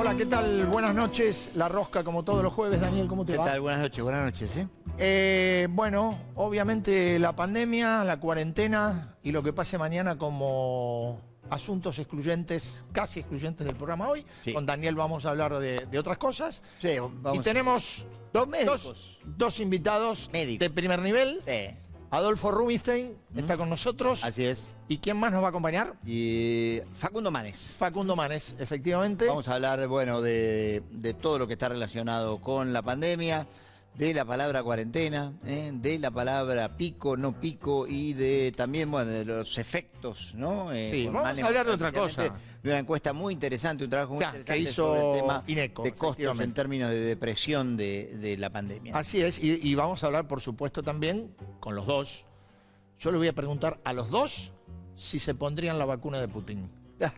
Hola, ¿qué tal? Buenas noches. La Rosca, como todos los jueves. Daniel, ¿cómo te va? ¿Qué tal? Buenas noches, Bueno, obviamente la pandemia, la cuarentena y lo que pase mañana como asuntos excluyentes, casi excluyentes del programa hoy. Sí. Con Daniel vamos a hablar de otras cosas. Sí, vamos. Y tenemos Dos médicos. dos invitados Médicos. de primer nivel. Sí, Adolfo Rubinstein está con nosotros. así es. ¿Y quién más nos va a acompañar? Y Facundo Manes. Facundo Manes, efectivamente. Vamos a hablar, bueno, de todo lo que está relacionado con la pandemia, de la palabra cuarentena, de la palabra pico, no pico y de también, bueno, de los efectos, ¿no? Sí, con vamos Manes, a hablar de otra especialmente, cosa. De una encuesta muy interesante, un trabajo muy O sea, que interesante hizo sobre el tema INECO, de costos en efectivamente. términos de depresión de la pandemia. Así es, y vamos a hablar, por supuesto, también con los dos. Yo le voy a preguntar a los dos si se pondrían la vacuna de Putin. Ah,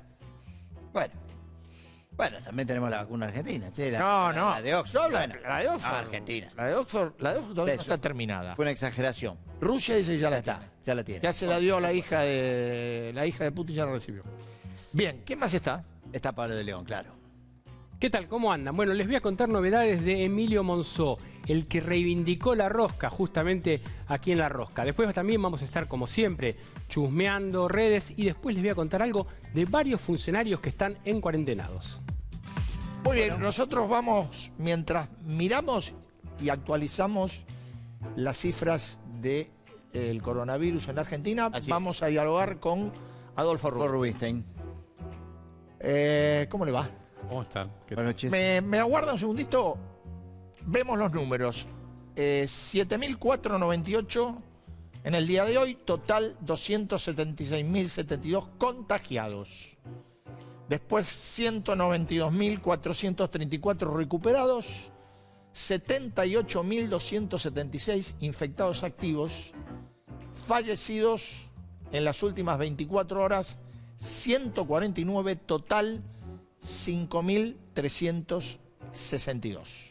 Bueno, también tenemos la vacuna argentina, che, No. la de Oxford. Yo hablo Bueno, la de Oxford. Argentina. La de Oxford todavía no Eso. está terminada. Fue una exageración. Rusia dice que ya la Ya está, tiene. ya la tiene. Ya se la dio a la hija de Putin, ya la recibió. Bien, ¿quién más está? Está Pablo de León, claro. ¿Qué tal? ¿Cómo andan? Bueno, les voy a contar novedades de Emilio Monzó, el que reivindicó la rosca justamente aquí en La Rosca. Después también vamos a estar, como siempre, chusmeando redes y después les voy a contar algo de varios funcionarios que están en cuarentenados. Muy bien, nosotros vamos, mientras miramos y actualizamos las cifras del coronavirus en la Argentina, Así vamos es. a dialogar con Adolfo Por Rubinstein. Rubinstein. ¿Cómo le va? ¿Cómo están? ¿Qué Buenas noches. Me aguarda un segundito. Vemos los números. 7.498 en el día de hoy. Total 276.072 contagiados. Después 192.434 recuperados. 78.276 infectados activos. Fallecidos en las últimas 24 horas. 149 total. 5.362.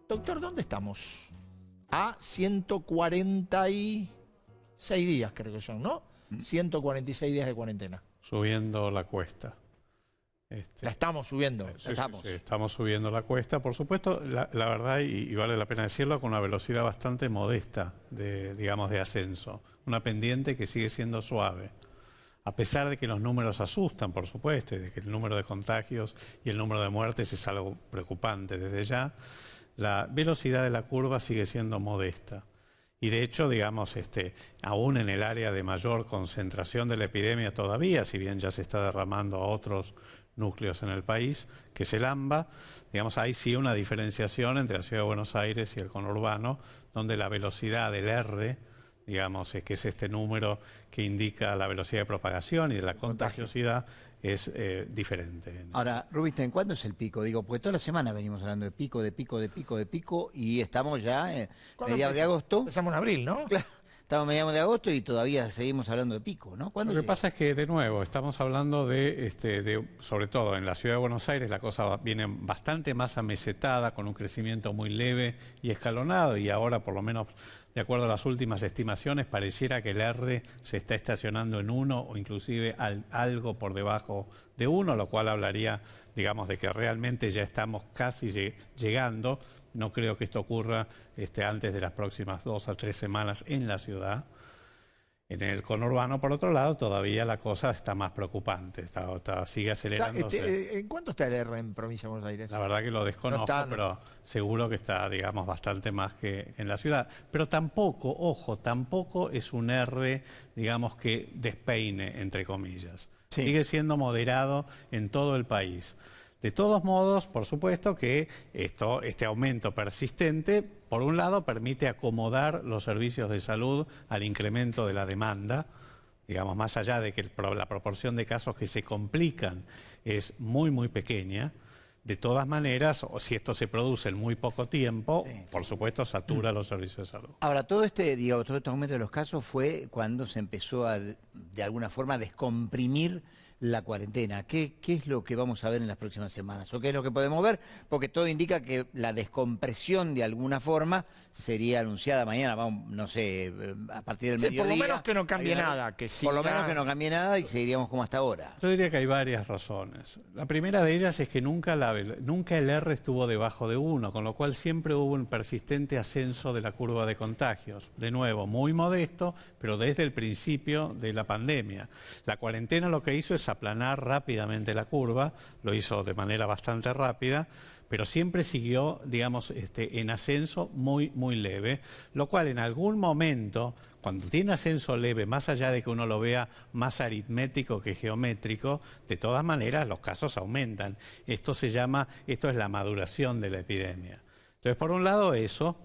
Doctor, ¿dónde estamos? A 146 días, creo que son, ¿no? 146 días de cuarentena. Subiendo la cuesta. La estamos subiendo. Sí, estamos. sí, estamos subiendo la cuesta, por supuesto, la verdad, y vale la pena decirlo, con una velocidad bastante modesta digamos, de ascenso. Una pendiente que sigue siendo suave. A pesar de que los números asustan, por supuesto, y de que el número de contagios y el número de muertes es algo preocupante desde ya, la velocidad de la curva sigue siendo modesta. Y de hecho, digamos, aún en el área de mayor concentración de la epidemia todavía, si bien ya se está derramando a otros núcleos en el país, que es el AMBA, digamos, hay sí una diferenciación entre la Ciudad de Buenos Aires y el conurbano, donde la velocidad del R, digamos, que es este número que indica la velocidad de propagación y de la contagiosidad, es diferente. Ahora, Rubinstein, ¿cuándo es el pico? Digo, porque toda la semana venimos hablando de pico, y estamos ya mediados de agosto. Empezamos en abril, ¿no? Claro, estamos mediados de agosto y todavía seguimos hablando de pico, ¿no? ¿Cuándo Lo que llega? pasa es que, de nuevo, estamos hablando sobre todo en la Ciudad de Buenos Aires, la cosa viene bastante más amesetada, con un crecimiento muy leve y escalonado, y ahora, por lo menos, de acuerdo a las últimas estimaciones, pareciera que el R se está estacionando en 1 o inclusive algo por debajo de 1, lo cual hablaría, digamos, de que realmente ya estamos casi llegando. No creo que esto ocurra antes de las próximas 2 a 3 semanas en la ciudad. En el conurbano, por otro lado, todavía la cosa está más preocupante, sigue O sea, acelerándose. ¿en cuánto está el R en Provincia de Buenos Aires? La verdad que lo desconozco, No está, no. pero seguro que está, digamos, bastante más que en la ciudad. Pero tampoco, ojo, tampoco es un R, digamos, que despeine, entre comillas. Sí. Sigue siendo moderado en todo el país. De todos modos, por supuesto que este aumento persistente, por un lado, permite acomodar los servicios de salud al incremento de la demanda, digamos, más allá de que la proporción de casos que se complican es muy, muy pequeña. De todas maneras, o si esto se produce en muy poco tiempo, Sí. por supuesto, satura los servicios de salud. Ahora, todo este aumento de los casos fue cuando se empezó a, de alguna forma, descomprimir la cuarentena? ¿Qué es lo que vamos a ver en las próximas semanas? ¿O qué es lo que podemos ver? Porque todo indica que la descompresión de alguna forma sería anunciada mañana, vamos, no sé, a partir del mediodía. Por lo menos que no cambie Hay una- nada. Que Por lo siga- menos que no cambie nada y seguiríamos como hasta ahora. Yo diría que hay varias razones. La primera de ellas es que nunca el R estuvo debajo de 1, con lo cual siempre hubo un persistente ascenso de la curva de contagios. De nuevo, muy modesto, pero desde el principio de la pandemia. La cuarentena lo que hizo es aplanar rápidamente la curva, lo hizo de manera bastante rápida, pero siempre siguió, digamos, en ascenso muy, muy leve, lo cual en algún momento, cuando tiene ascenso leve, más allá de que uno lo vea más aritmético que geométrico, de todas maneras los casos aumentan. Esto es la maduración de la epidemia. Entonces, por un lado eso.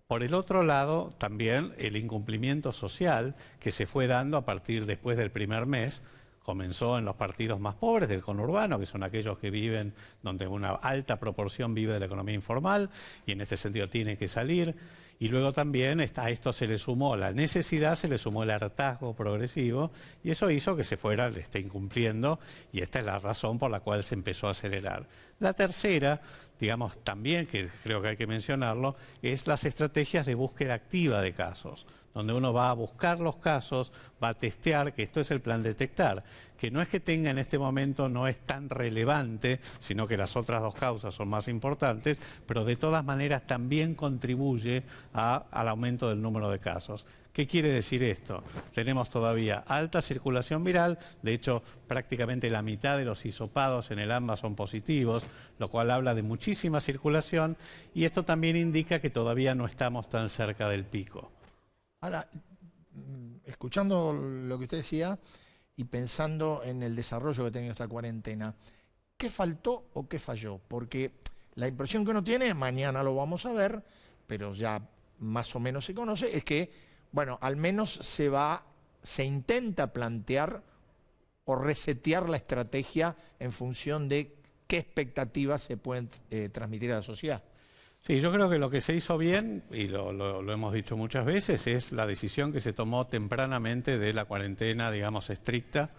Por el otro lado, también el incumplimiento social que se fue dando a partir después del primer mes. Comenzó en los partidos más pobres del conurbano, que son aquellos que viven donde una alta proporción vive de la economía informal y en este sentido tiene que salir. Y luego también a esto se le sumó la necesidad, se le sumó el hartazgo progresivo y eso hizo que se fuera incumpliendo y esta es la razón por la cual se empezó a acelerar. La tercera, digamos también, que creo que hay que mencionarlo, es las estrategias de búsqueda activa de casos, donde uno va a buscar los casos, va a testear, que esto es el plan detectar, que no es que tenga en este momento, no es tan relevante, sino que las otras dos causas son más importantes, pero de todas maneras también contribuye al aumento del número de casos. ¿Qué quiere decir esto? Tenemos todavía alta circulación viral, de hecho prácticamente la mitad de los hisopados en el AMBA son positivos, lo cual habla de muchísima circulación y esto también indica que todavía no estamos tan cerca del pico. Ahora, escuchando lo que usted decía y pensando en el desarrollo que ha tenido esta cuarentena, ¿qué faltó o qué falló? Porque la impresión que uno tiene, mañana lo vamos a ver, pero ya más o menos se conoce, es que, bueno, al menos se intenta plantear o resetear la estrategia en función de qué expectativas se pueden transmitir a la sociedad. Sí, yo creo que lo que se hizo bien, y lo hemos dicho muchas veces, es la decisión que se tomó tempranamente de la cuarentena, digamos, estricta.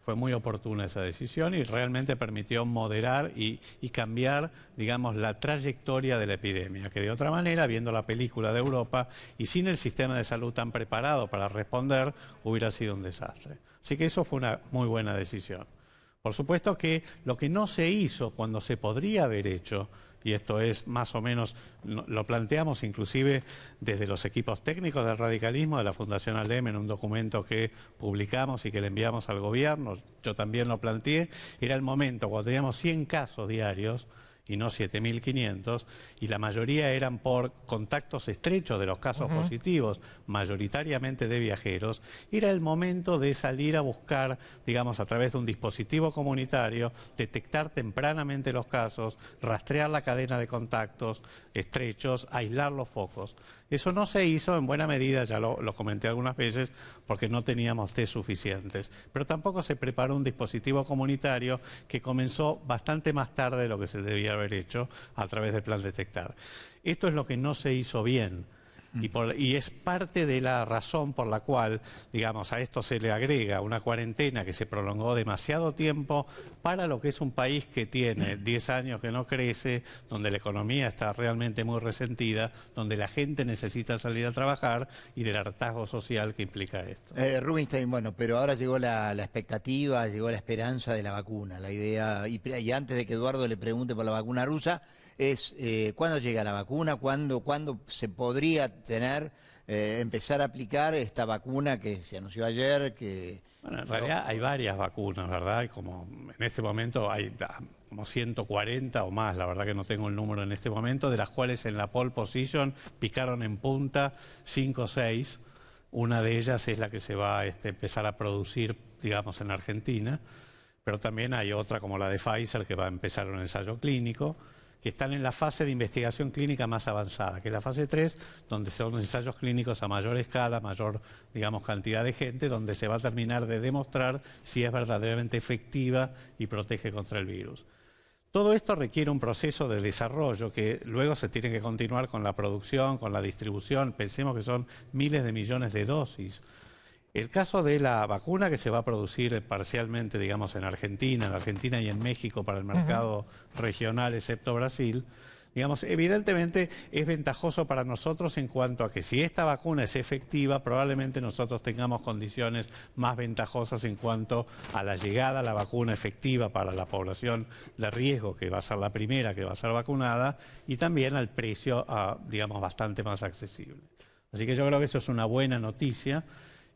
Fue muy oportuna esa decisión y realmente permitió moderar y cambiar, digamos, la trayectoria de la epidemia, que de otra manera, viendo la película de Europa y sin el sistema de salud tan preparado para responder, hubiera sido un desastre. Así que eso fue una muy buena decisión. Por supuesto que lo que no se hizo cuando se podría haber hecho, y esto es más o menos, lo planteamos inclusive desde los equipos técnicos del radicalismo de la Fundación ALEM en un documento que publicamos y que le enviamos al gobierno, yo también lo planteé, era el momento cuando teníamos 100 casos diarios y no 7.500, y la mayoría eran por contactos estrechos de los casos positivos, mayoritariamente de viajeros, era el momento de salir a buscar, digamos, a través de un dispositivo comunitario, detectar tempranamente los casos, rastrear la cadena de contactos estrechos, aislar los focos. Eso no se hizo en buena medida, ya lo comenté algunas veces, porque no teníamos test suficientes. Pero tampoco se preparó un dispositivo comunitario que comenzó bastante más tarde de lo que se debía haber hecho a través del plan detectar. Esto es lo que no se hizo bien. Y es parte de la razón por la cual, digamos, a esto se le agrega una cuarentena que se prolongó demasiado tiempo para lo que es un país que tiene 10 años que no crece, donde la economía está realmente muy resentida, donde la gente necesita salir a trabajar y del hartazgo social que implica esto. Rubinstein, bueno, pero ahora llegó la expectativa, llegó la esperanza de la vacuna, la idea, y antes de que Eduardo le pregunte por la vacuna rusa, es ¿cuándo llega la vacuna? ¿Cuándo se podría empezar a aplicar esta vacuna que se anunció ayer? Bueno, en realidad hay varias vacunas, ¿verdad? Como en este momento hay como 140 o más, la verdad que no tengo el número en este momento, de las cuales en la pole position picaron en punta 5 o 6. Una de ellas es la que se va a empezar a producir, digamos, en Argentina, pero también hay otra como la de Pfizer que va a empezar un ensayo clínico, que están en la fase de investigación clínica más avanzada, que es la fase 3, donde son ensayos clínicos a mayor escala, mayor, digamos, cantidad de gente, donde se va a terminar de demostrar si es verdaderamente efectiva y protege contra el virus. Todo esto requiere un proceso de desarrollo que luego se tiene que continuar con la producción, con la distribución. Pensemos que son miles de millones de dosis. El caso de la vacuna que se va a producir parcialmente, digamos, en Argentina y en México para el mercado regional, excepto Brasil, digamos, evidentemente es ventajoso para nosotros en cuanto a que si esta vacuna es efectiva, probablemente nosotros tengamos condiciones más ventajosas en cuanto a la llegada a la vacuna efectiva para la población de riesgo, que va a ser la primera que va a ser vacunada, y también al precio, digamos, bastante más accesible. Así que yo creo que eso es una buena noticia.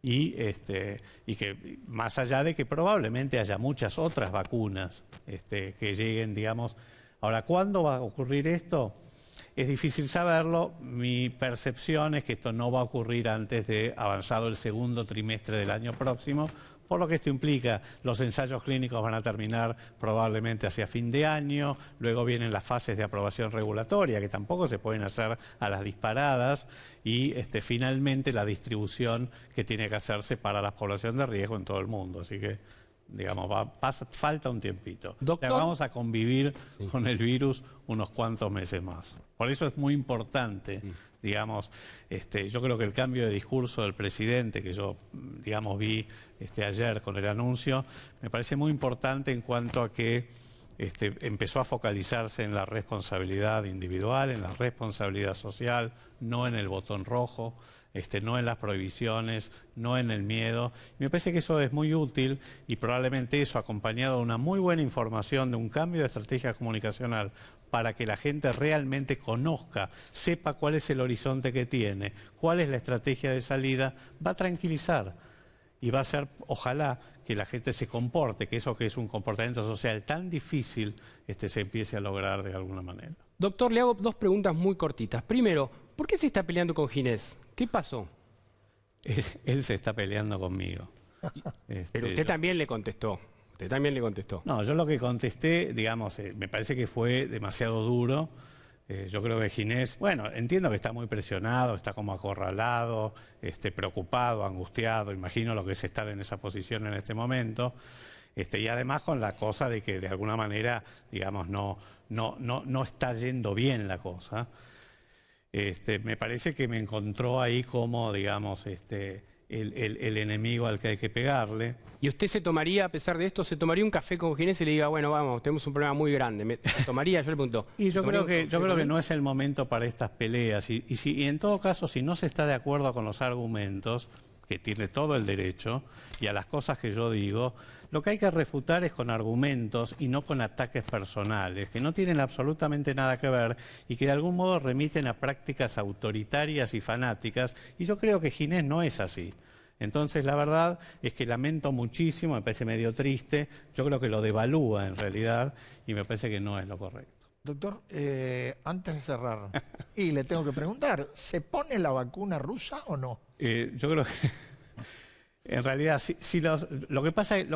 Y que más allá de que probablemente haya muchas otras vacunas que lleguen, digamos. Ahora, ¿cuándo va a ocurrir esto? Es difícil saberlo. Mi percepción es que esto no va a ocurrir antes de avanzado el segundo trimestre del año próximo, por lo que esto implica, los ensayos clínicos van a terminar probablemente hacia fin de año, luego vienen las fases de aprobación regulatoria, que tampoco se pueden hacer a las disparadas, y finalmente la distribución que tiene que hacerse para la población de riesgo en todo el mundo. Así que, digamos, falta un tiempito. Doctor, o sea, vamos a convivir con el virus unos cuantos meses más. Por eso es muy importante, digamos, yo creo que el cambio de discurso del presidente, que yo, digamos, vi ayer con el anuncio, me parece muy importante en cuanto a que empezó a focalizarse en la responsabilidad individual, en la responsabilidad social, no en el botón rojo, no en las prohibiciones, no en el miedo. Me parece que eso es muy útil, y probablemente eso, acompañado de una muy buena información, de un cambio de estrategia comunicacional, para que la gente realmente conozca, sepa cuál es el horizonte que tiene, cuál es la estrategia de salida, va a tranquilizar. Y va a ser, ojalá, que la gente se comporte, que eso que es un comportamiento social tan difícil, se empiece a lograr de alguna manera. Doctor, le hago dos preguntas muy cortitas. Primero, ¿por qué se está peleando con Ginés? ¿Qué pasó? Él se está peleando conmigo. Pero usted también le contestó. Usted también le contestó. No, yo lo que contesté, digamos, me parece que fue demasiado duro. Yo creo que Ginés, bueno, entiendo que está muy presionado, está como acorralado, preocupado, angustiado, imagino lo que es estar en esa posición en este momento, y además con la cosa de que de alguna manera, digamos, no está yendo bien la cosa. Me parece que me encontró ahí como, digamos, el enemigo al que hay que pegarle. ¿Y usted se tomaría, a pesar de esto, se tomaría un café con Ginés y le diga, bueno, vamos, tenemos un problema muy grande? ¿Me tomaría? Yo le pregunto. Y yo creo que no es el momento para estas peleas. Y en todo caso, si no se está de acuerdo con los argumentos, que tiene todo el derecho, y a las cosas que yo digo, lo que hay que refutar es con argumentos y no con ataques personales, que no tienen absolutamente nada que ver y que de algún modo remiten a prácticas autoritarias y fanáticas, y yo creo que Ginés no es así. Entonces, la verdad es que lamento muchísimo, me parece medio triste, yo creo que lo devalúa en realidad, y me parece que no es lo correcto. Doctor, antes de cerrar, y le tengo que preguntar, ¿se pone la vacuna rusa o no? Yo creo que en realidad lo que pasa es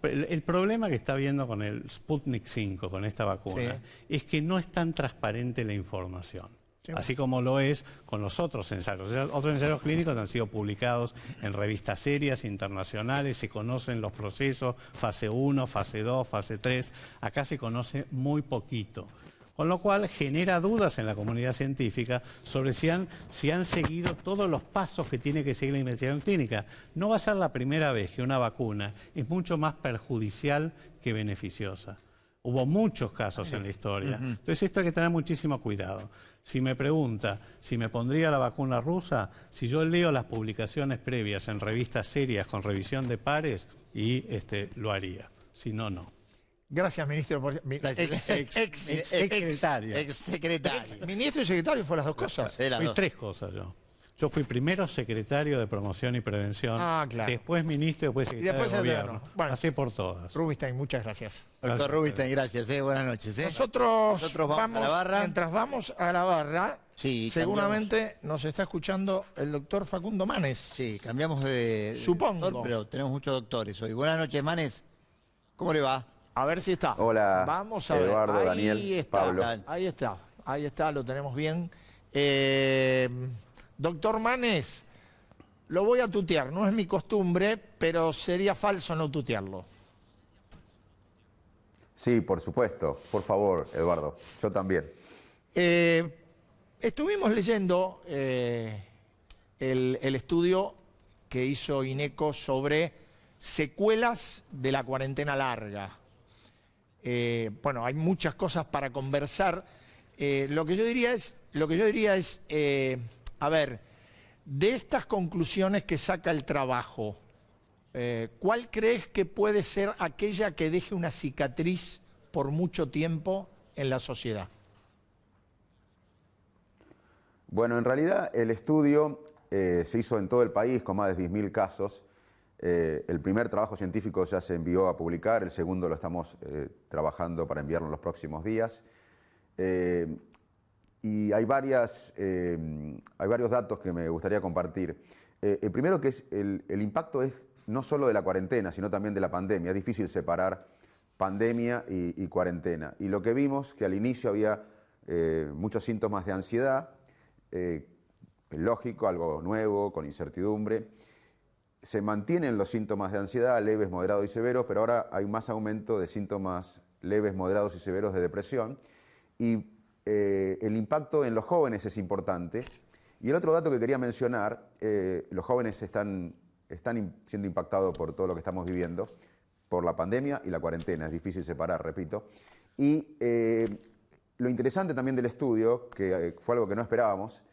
el problema que está habiendo con el Sputnik 5, con esta vacuna, es que no es tan transparente la información. Sí, así como lo es con los otros ensayos. Otros ensayos clínicos han sido publicados en revistas serias, internacionales, se conocen los procesos, fase 1, fase 2, fase 3. Acá se conoce muy poquito. Con lo cual genera dudas en la comunidad científica sobre si han seguido todos los pasos que tiene que seguir la investigación clínica. No va a ser la primera vez que una vacuna es mucho más perjudicial que beneficiosa. Hubo muchos casos en la historia. Entonces esto hay que tener muchísimo cuidado. Si me pregunta si me pondría la vacuna rusa, si yo leo las publicaciones previas en revistas serias con revisión de pares, lo haría. Si no, no. Gracias, ministro. Exsecretario. Ministro y secretario fue las dos cosas. Fui tres cosas yo. Yo fui primero secretario de Promoción y Prevención, después ministro y después secretario de Gobierno. Bueno, pasé por todas. Rubinstein, muchas gracias. Doctor Rubinstein, gracias. Buenas noches. Nosotros vamos a la barra. Mientras vamos a la barra, seguramente nos está escuchando el doctor Facundo Manes. Sí, cambiamos de supongo, doctor, pero tenemos muchos doctores hoy. Buenas noches, Manes. ¿Cómo le va? A ver si está. Hola, vamos a Eduardo, ver. Daniel, Pablo. Ahí está, lo tenemos bien. Doctor Manes, lo voy a tutear, no es mi costumbre, pero sería falso no tutearlo. Sí, por supuesto. Por favor, Eduardo, yo también. Estuvimos leyendo el estudio que hizo INECO sobre secuelas de la cuarentena larga. Bueno, hay muchas cosas para conversar. Lo que yo diría es, a ver, de estas conclusiones que saca el trabajo, ¿cuál crees que puede ser aquella que deje una cicatriz por mucho tiempo en la sociedad? Bueno, en realidad el estudio se hizo en todo el país con más de 10.000 casos. El primer trabajo científico ya se envió a publicar, el segundo lo estamos trabajando para enviarlo en los próximos días. Y hay varios datos que me gustaría compartir. El primero que es el impacto es no solo de la cuarentena, sino también de la pandemia. Es difícil separar pandemia y cuarentena. Y lo que vimos que al inicio había muchos síntomas de ansiedad, lógico, algo nuevo, con incertidumbre. Se mantienen los síntomas de ansiedad, leves, moderados y severos, pero ahora hay más aumento de síntomas leves, moderados y severos de depresión. Y el impacto en los jóvenes es importante. Y el otro dato que quería mencionar, los jóvenes están siendo impactados por todo lo que estamos viviendo, por la pandemia y la cuarentena. Es difícil separar, repito. Y lo interesante también del estudio, que fue algo que no esperábamos,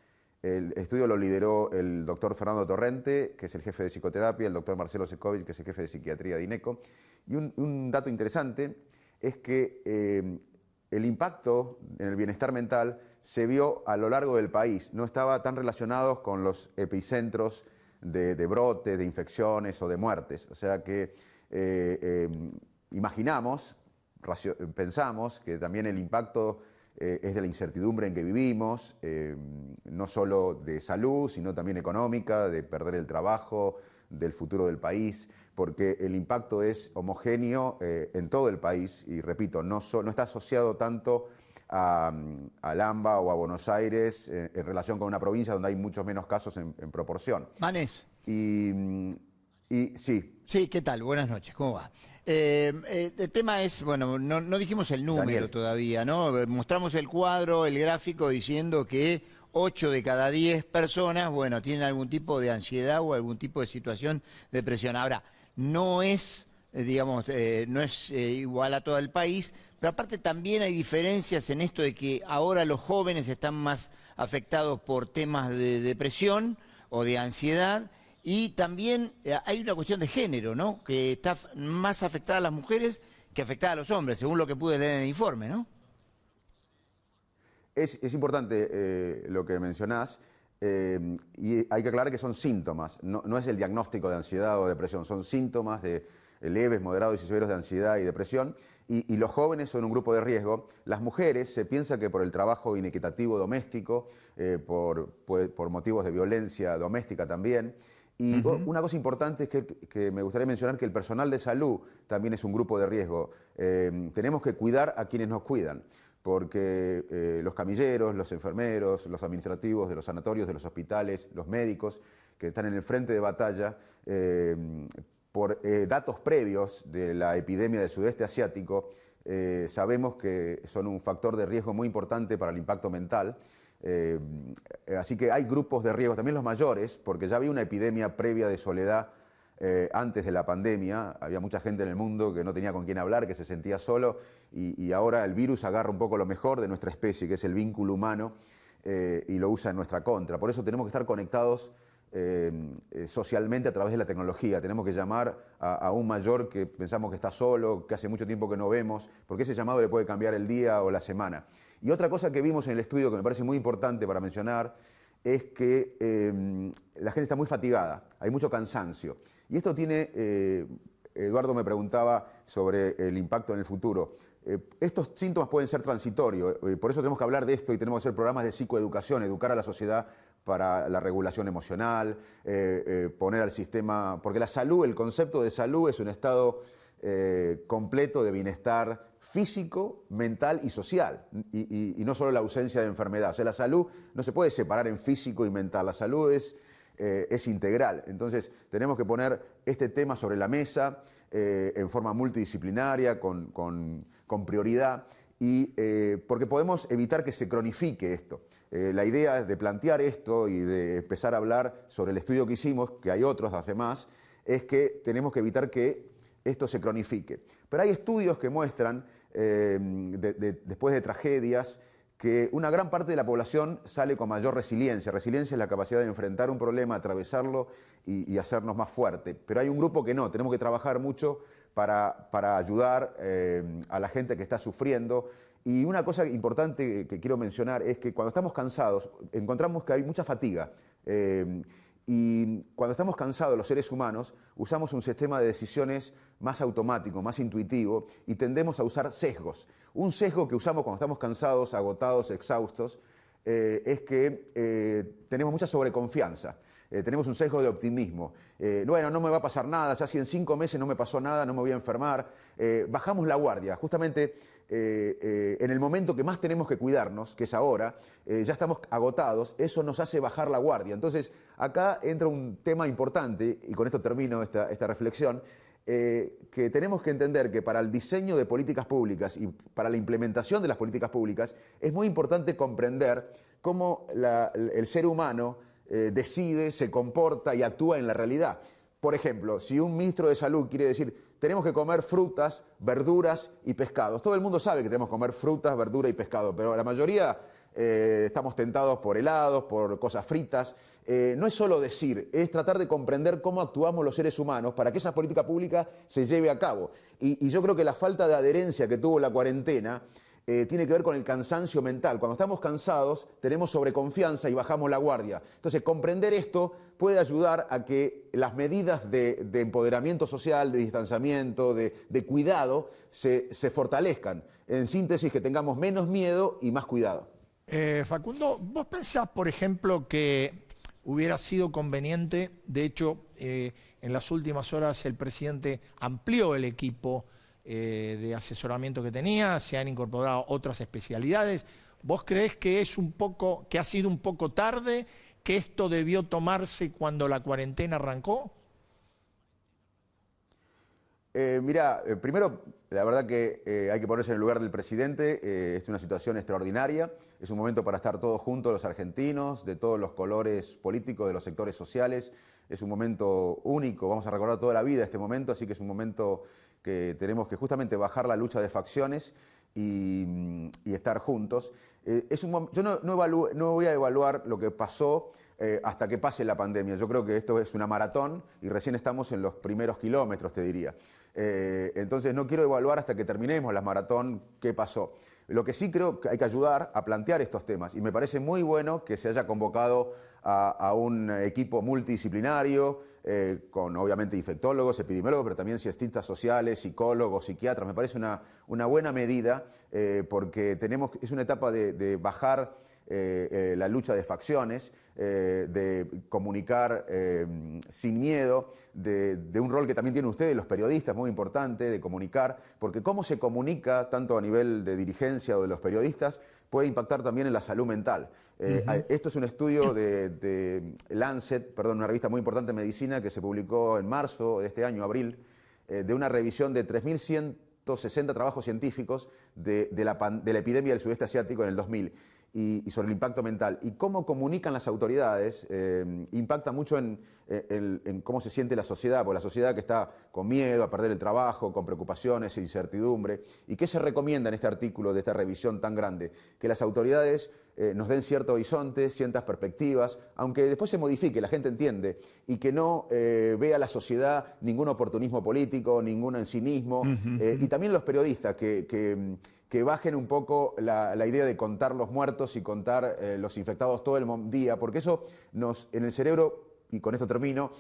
el estudio lo lideró el doctor Fernando Torrente, que es el jefe de psicoterapia, el doctor Marcelo Secovic, que es el jefe de psiquiatría de INECO. Y un dato interesante es que el impacto en el bienestar mental se vio a lo largo del país. No estaba tan relacionado con los epicentros de brotes, de infecciones o de muertes. O sea que pensamos que también el impacto es de la incertidumbre en que vivimos, no solo de salud, sino también económica, de perder el trabajo, del futuro del país, porque el impacto es homogéneo en todo el país y, repito, no está asociado tanto a AMBA o a Buenos Aires en relación con una provincia donde hay muchos menos casos en proporción. Manes. Y sí. Sí, ¿qué tal? Buenas noches, ¿cómo va? El tema es, bueno, no dijimos el número Daniel. todavía, ¿no? Mostramos el cuadro, el gráfico diciendo que 8 de cada 10 personas, bueno, tienen algún tipo de ansiedad o algún tipo de situación de depresión. Ahora, no es, digamos, no es igual a todo el país, pero aparte también hay diferencias en esto de que ahora los jóvenes están más afectados por temas de depresión o de ansiedad. Y también hay una cuestión de género, ¿no? Que está más afectada a las mujeres que afectada a los hombres, según lo que pude leer en el informe, ¿no? Es importante lo que mencionás y hay que aclarar que son síntomas, no es el diagnóstico de ansiedad o depresión, son síntomas de leves, moderados y severos de ansiedad y depresión y los jóvenes son un grupo de riesgo. Las mujeres se piensa que por el trabajo inequitativo doméstico, por motivos de violencia doméstica también. Y una cosa importante es que me gustaría mencionar que el personal de salud también es un grupo de riesgo. Tenemos que cuidar a quienes nos cuidan, porque los camilleros, los enfermeros, los administrativos de los sanatorios, de los hospitales, los médicos que están en el frente de batalla, por datos previos de la epidemia del sudeste asiático, sabemos que son un factor de riesgo muy importante para el impacto mental. Así que hay grupos de riesgo, también los mayores, porque ya había una epidemia previa de soledad antes de la pandemia. Había mucha gente en el mundo que no tenía con quién hablar, que se sentía solo, y ahora el virus agarra un poco lo mejor de nuestra especie, que es el vínculo humano, y lo usa en nuestra contra. Por eso tenemos que estar conectados socialmente a través de la tecnología. Tenemos que llamar a un mayor que pensamos que está solo, que hace mucho tiempo que no vemos, porque ese llamado le puede cambiar el día o la semana. Y otra cosa que vimos en el estudio que me parece muy importante para mencionar es que la gente está muy fatigada, hay mucho cansancio. Y esto tiene, Eduardo me preguntaba sobre el impacto en el futuro. Estos síntomas pueden ser transitorios, por eso tenemos que hablar de esto y tenemos que hacer programas de psicoeducación, educar a la sociedad para la regulación emocional, poner al sistema, porque la salud, el concepto de salud es un estado completo de bienestar físico, mental y social, y no solo la ausencia de enfermedad. O sea, la salud no se puede separar en físico y mental, la salud es integral. Entonces tenemos que poner este tema sobre la mesa en forma multidisciplinaria, con prioridad, porque podemos evitar que se cronifique esto. La idea de plantear esto y de empezar a hablar sobre el estudio que hicimos, que hay otros hace más, es que tenemos que evitar que esto se cronifique. Pero hay estudios que muestran, después de tragedias, que una gran parte de la población sale con mayor resiliencia. Resiliencia es la capacidad de enfrentar un problema, atravesarlo y hacernos más fuerte. Pero hay un grupo que no, tenemos que trabajar mucho para ayudar a la gente que está sufriendo. Y una cosa importante que quiero mencionar es que cuando estamos cansados, encontramos que hay mucha fatiga. Y cuando estamos cansados los seres humanos, usamos un sistema de decisiones más automático, más intuitivo, y tendemos a usar sesgos. Un sesgo que usamos cuando estamos cansados, agotados, exhaustos, es que tenemos mucha sobreconfianza. Tenemos un sesgo de optimismo. Bueno, no me va a pasar nada, ya si en 5 meses no me pasó nada, no me voy a enfermar. Bajamos la guardia. Justamente en el momento que más tenemos que cuidarnos, que es ahora, ya estamos agotados, eso nos hace bajar la guardia. Entonces, acá entra un tema importante, y con esto termino esta reflexión, que tenemos que entender que para el diseño de políticas públicas y para la implementación de las políticas públicas es muy importante comprender cómo el ser humano decide, se comporta y actúa en la realidad. Por ejemplo, si un ministro de Salud quiere decir tenemos que comer frutas, verduras y pescados. Todo el mundo sabe que tenemos que comer frutas, verduras y pescado, pero la mayoría estamos tentados por helados, por cosas fritas. No es solo decir, es tratar de comprender cómo actuamos los seres humanos para que esa política pública se lleve a cabo. Y yo creo que la falta de adherencia que tuvo la cuarentena tiene que ver con el cansancio mental. Cuando estamos cansados, tenemos sobreconfianza y bajamos la guardia. Entonces, comprender esto puede ayudar a que las medidas de empoderamiento social, de distanciamiento, de cuidado, se fortalezcan. En síntesis, que tengamos menos miedo y más cuidado. Facundo, ¿vos pensás, por ejemplo, que hubiera sido conveniente, de hecho, en las últimas horas el presidente amplió el equipo de asesoramiento que tenía, se han incorporado otras especialidades? ¿Vos creés que ha sido un poco tarde, que esto debió tomarse cuando la cuarentena arrancó? Mirá, primero, la verdad que hay que ponerse en el lugar del presidente. Es una situación extraordinaria, es un momento para estar todos juntos los argentinos, de todos los colores políticos, de los sectores sociales. Es un momento único, vamos a recordar toda la vida este momento, así que es un momento que tenemos que justamente bajar la lucha de facciones y estar juntos. Yo no voy a evaluar lo que pasó hasta que pase la pandemia. Yo creo que esto es una maratón y recién estamos en los primeros kilómetros, te diría. Entonces no quiero evaluar hasta que terminemos la maratón qué pasó. Lo que sí creo que hay que ayudar a plantear estos temas, y me parece muy bueno que se haya convocado a un equipo multidisciplinario, con obviamente infectólogos, epidemiólogos, pero también cientistas sociales, psicólogos, psiquiatras. Me parece una buena medida porque es una etapa de bajar la lucha de facciones, de comunicar sin miedo, de un rol que también tienen ustedes, los periodistas, muy importante, de comunicar, porque cómo se comunica, tanto a nivel de dirigencia o de los periodistas, puede impactar también en la salud mental. Esto es un estudio de Lancet, una revista muy importante de medicina, que se publicó en marzo de este año, abril, de una revisión de 3.160 trabajos científicos de la epidemia del sudeste asiático en el 2000. Y sobre el impacto mental. Y cómo comunican las autoridades impacta mucho en cómo se siente la sociedad, porque la sociedad que está con miedo a perder el trabajo, con preocupaciones e incertidumbre. ¿Y qué se recomienda en este artículo de esta revisión tan grande? Que las autoridades nos den cierto horizonte, ciertas perspectivas, aunque después se modifique, la gente entiende, y que no vea la sociedad ningún oportunismo político, ningún cinismo, y también los periodistas que bajen un poco la idea de contar los muertos y contar los infectados todo el día, porque eso en el cerebro, y con esto termino,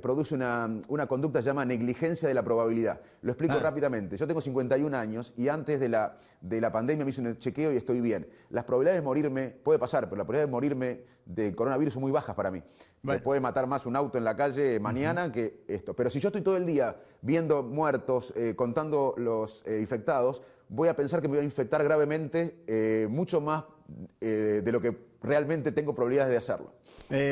produce una conducta que se llama negligencia de la probabilidad. Lo explico rápidamente. Yo tengo 51 años y antes de la pandemia me hice un chequeo y estoy bien. Las probabilidades de morirme, puede pasar, pero las probabilidades de morirme de coronavirus son muy bajas para mí. Me puede matar más un auto en la calle mañana que esto. Pero si yo estoy todo el día viendo muertos, contando los infectados, voy a pensar que me voy a infectar gravemente, mucho más de lo que realmente tengo probabilidades de hacerlo.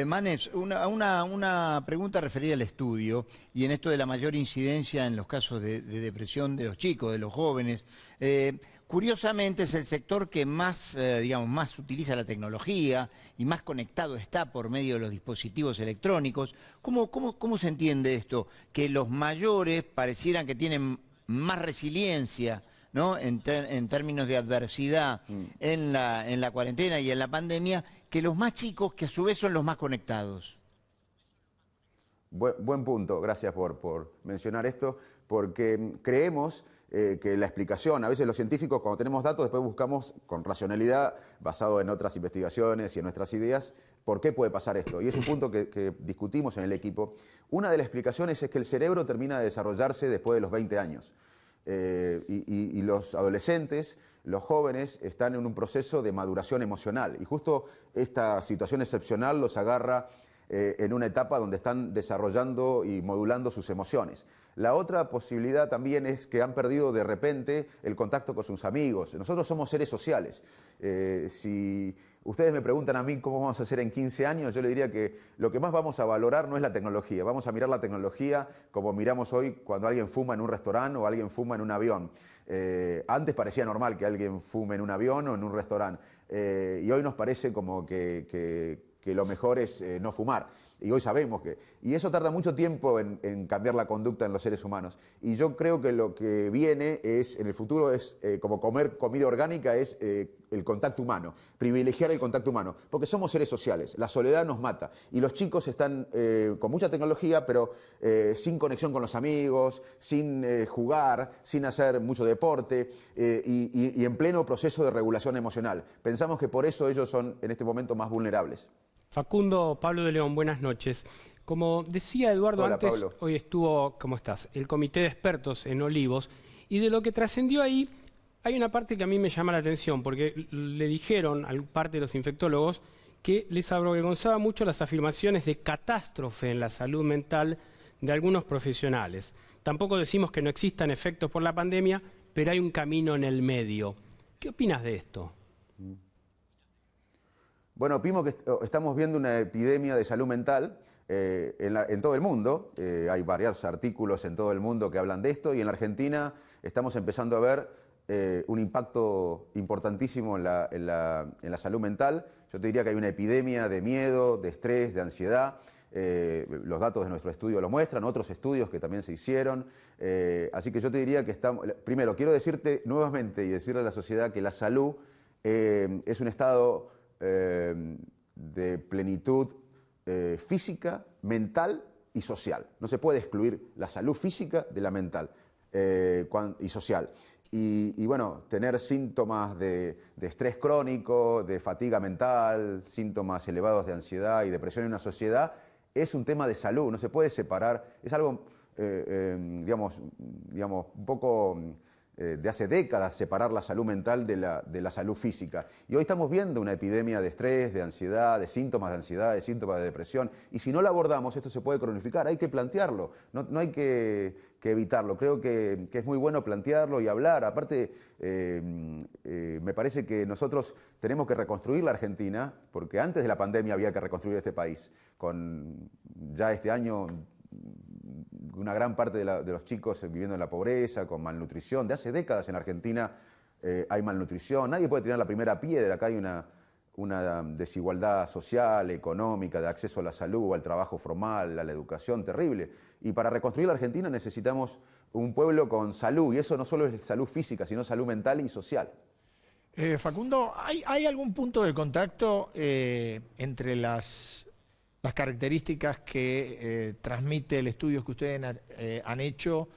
Manes, una pregunta referida al estudio y en esto de la mayor incidencia en los casos de depresión de los chicos, de los jóvenes. curiosamente es el sector que más, digamos, más utiliza la tecnología y más conectado está por medio de los dispositivos electrónicos. ¿Cómo se entiende esto? Que los mayores parecieran que tienen más resiliencia, ¿no? en términos de adversidad en la cuarentena y en la pandemia, que los más chicos, que a su vez son los más conectados. Buen punto, gracias por mencionar esto, porque creemos que la explicación, a veces los científicos cuando tenemos datos después buscamos con racionalidad, basado en otras investigaciones y en nuestras ideas, por qué puede pasar esto. Y es un punto que discutimos en el equipo. Una de las explicaciones es que el cerebro termina de desarrollarse después de los 20 años. Y los adolescentes, los jóvenes, están en un proceso de maduración emocional. Y justo esta situación excepcional los agarra en una etapa donde están desarrollando y modulando sus emociones. La otra posibilidad también es que han perdido de repente el contacto con sus amigos. Nosotros somos seres sociales. Si ustedes me preguntan a mí cómo vamos a hacer en 15 años, yo le diría que lo que más vamos a valorar no es la tecnología. Vamos a mirar la tecnología como miramos hoy cuando alguien fuma en un restaurante o alguien fuma en un avión. Antes parecía normal que alguien fume en un avión o en un restaurante. Y hoy nos parece como que lo mejor es no fumar. Y hoy sabemos que... Y eso tarda mucho tiempo en cambiar la conducta en los seres humanos. Y yo creo que lo que viene es, en el futuro, es como comer comida orgánica, es el contacto humano, privilegiar el contacto humano, porque somos seres sociales, la soledad nos mata. Y los chicos están con mucha tecnología, pero sin conexión con los amigos, sin jugar, sin hacer mucho deporte y en pleno proceso de regulación emocional. Pensamos que por eso ellos son en este momento más vulnerables. Facundo, Pablo de León, buenas noches. Como decía Eduardo Hola, antes, Pablo. hoy estuvo, ¿cómo estás?, el comité de expertos en Olivos, y de lo que trascendió ahí, hay una parte que a mí me llama la atención, porque le dijeron a parte de los infectólogos que les avergonzaba mucho las afirmaciones de catástrofe en la salud mental de algunos profesionales. Tampoco decimos que no existan efectos por la pandemia, pero hay un camino en el medio. ¿Qué opinas de esto? Bueno, opino que estamos viendo una epidemia de salud mental en todo el mundo. Hay varios artículos en todo el mundo que hablan de esto y en la Argentina estamos empezando a ver un impacto importantísimo en la salud mental. Yo te diría que hay una epidemia de miedo, de estrés, de ansiedad. Los datos de nuestro estudio lo muestran, otros estudios que también se hicieron. Así que yo te diría que estamos... Primero, quiero decirte nuevamente y decirle a la sociedad que la salud es un estado de plenitud física, mental y social. No se puede excluir la salud física de la mental y social. Y bueno, tener síntomas de estrés crónico, de fatiga mental, síntomas elevados de ansiedad y depresión en una sociedad es un tema de salud, no se puede separar, es algo, digamos, un poco... de hace décadas separar la salud mental de la salud física. Y hoy estamos viendo una epidemia de estrés, de ansiedad, de síntomas de síntomas de depresión. Y si no la abordamos, esto se puede cronificar. Hay que plantearlo, no hay que evitarlo. Creo que es muy bueno plantearlo y hablar. Aparte, me parece que nosotros tenemos que reconstruir la Argentina, porque antes de la pandemia había que reconstruir este país. Ya este año... una gran parte de los chicos viviendo en la pobreza, con malnutrición. De hace décadas en Argentina hay malnutrición. Nadie puede tirar la primera piedra. Acá hay una desigualdad social, económica, de acceso a la salud, al trabajo formal, a la educación terrible. Y para reconstruir la Argentina necesitamos un pueblo con salud. Y eso no solo es salud física, sino salud mental y social. Facundo, ¿hay algún punto de contacto entre las características que transmite el estudio que ustedes han hecho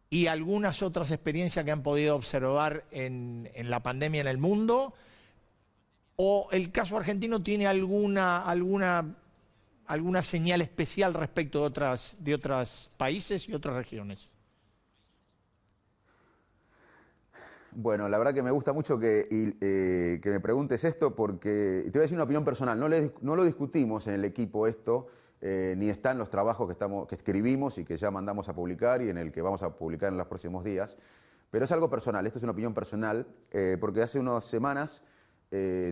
y algunas otras experiencias que han podido observar en la pandemia en el mundo? ¿O el caso argentino tiene alguna señal especial respecto de otros países y otras regiones? Bueno, la verdad que me gusta mucho que me preguntes esto porque te voy a decir una opinión personal. No lo discutimos en el equipo esto, ni está en los trabajos que escribimos y que ya mandamos a publicar y en el que vamos a publicar en los próximos días. Pero es algo personal, esto es una opinión personal, porque hace unas semanas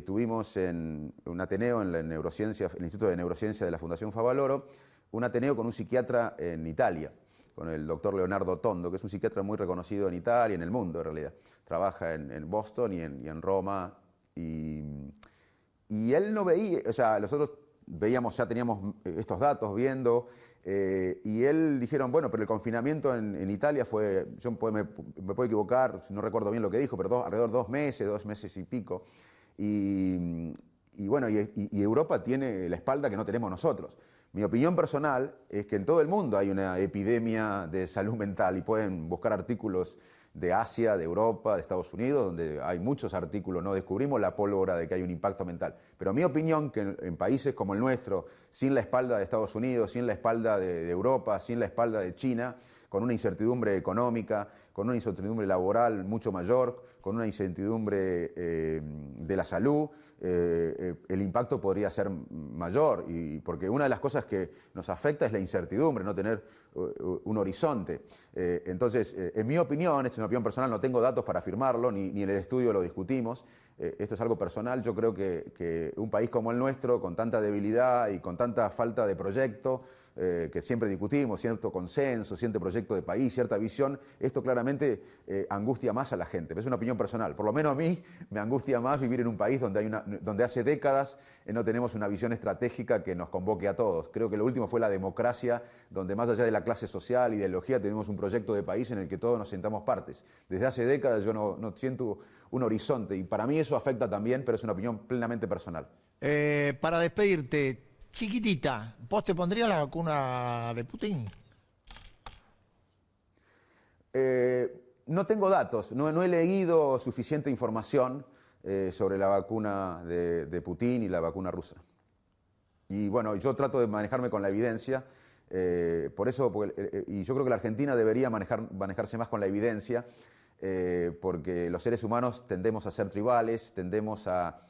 tuvimos en un Ateneo, en la neurociencia, el Instituto de Neurociencia de la Fundación Favaloro, un Ateneo con un psiquiatra en Italia. con el doctor Leonardo Tondo, que es un psiquiatra muy reconocido en Italia y en el mundo en realidad. Trabaja en Boston y en Roma. Y él no veía, o sea, nosotros veíamos, ya teníamos estos datos viendo, y él dijeron, bueno, pero el confinamiento en Italia fue, yo me puedo equivocar, no recuerdo bien lo que dijo, pero alrededor de 2 meses y pico. Y bueno, y Europa tiene la espalda que no tenemos nosotros. Mi opinión personal es que en todo el mundo hay una epidemia de salud mental y pueden buscar artículos de Asia, de Europa, de Estados Unidos, donde hay muchos artículos, no descubrimos la pólvora de que hay un impacto mental. Pero mi opinión que en países como el nuestro, sin la espalda de Estados Unidos, sin la espalda de Europa, sin la espalda de China, con una incertidumbre económica, con una incertidumbre laboral mucho mayor, con una incertidumbre de la salud, el impacto podría ser mayor, porque una de las cosas que nos afecta es la incertidumbre, no tener un horizonte. Entonces, en mi opinión, esta es una opinión personal, no tengo datos para afirmarlo, ni en el estudio lo discutimos, esto es algo personal, yo creo que un país como el nuestro, con tanta debilidad y con tanta falta de proyecto, que siempre discutimos, cierto consenso, cierto proyecto de país, cierta visión, esto claramente angustia más a la gente. Pero es una opinión personal. Por lo menos a mí me angustia más vivir en un país donde hace décadas no tenemos una visión estratégica que nos convoque a todos. Creo que lo último fue la democracia, donde más allá de la clase social, ideología, tenemos un proyecto de país en el que todos nos sentamos partes. Desde hace décadas yo no siento un horizonte y para mí eso afecta también, pero es una opinión plenamente personal. Para despedirte, chiquitita, ¿vos te pondrías la vacuna de Putin? No tengo datos, no he leído suficiente información sobre la vacuna de Putin y la vacuna rusa. Y bueno, yo trato de manejarme con la evidencia, por eso, y yo creo que la Argentina debería manejarse más con la evidencia, porque los seres humanos tendemos a ser tribales, tendemos a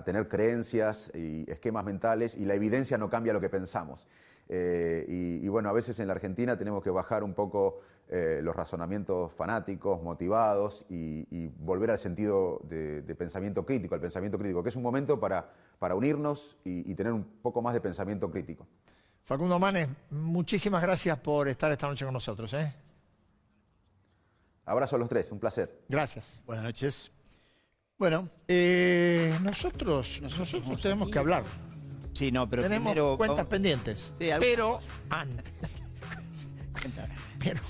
tener creencias y esquemas mentales y la evidencia no cambia lo que pensamos. Y bueno, a veces en la Argentina tenemos que bajar un poco los razonamientos fanáticos, motivados y volver al sentido de pensamiento crítico, al pensamiento crítico, que es un momento para unirnos y tener un poco más de pensamiento crítico. Facundo Manes, muchísimas gracias por estar esta noche con nosotros. Abrazo a los tres, un placer. Gracias. Buenas noches. Bueno, Nosotros tenemos que hablar. sí, no, pero Tenemos primero... cuentas pendientes. Sí, pero antes. Pero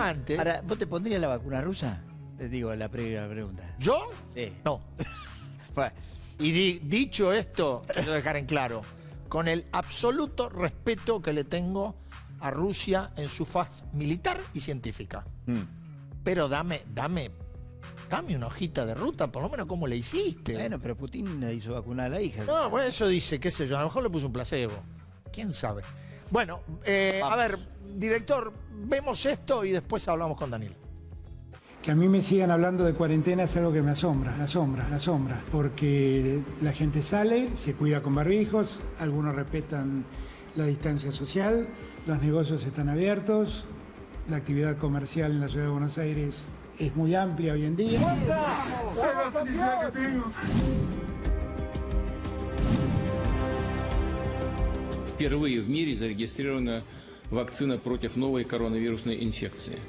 antes. Ahora, ¿vos te pondrías la vacuna rusa? Te digo la primera pregunta. ¿Yo? Sí. No. Bueno, Y dicho esto, quiero dejar en claro, con el absoluto respeto que le tengo a Rusia en su faz militar y científica. Pero dame una hojita de ruta, por lo menos cómo le hiciste. bueno, pero Putin le hizo vacunar a la hija. No, bueno, eso dice, qué sé yo, a lo mejor le puso un placebo. ¿Quién sabe? Bueno, a ver, director, vemos esto y después hablamos con Daniel. Que a mí me sigan hablando de cuarentena es algo que me asombra, porque la gente sale, se cuida con barbijos, algunos respetan la distancia social, los negocios están abiertos, la actividad comercial en la ciudad de Buenos Aires es muy amplia hoy en día. Впервые в мире зарегистрирована вакцина против новой коронавирусной инфекции.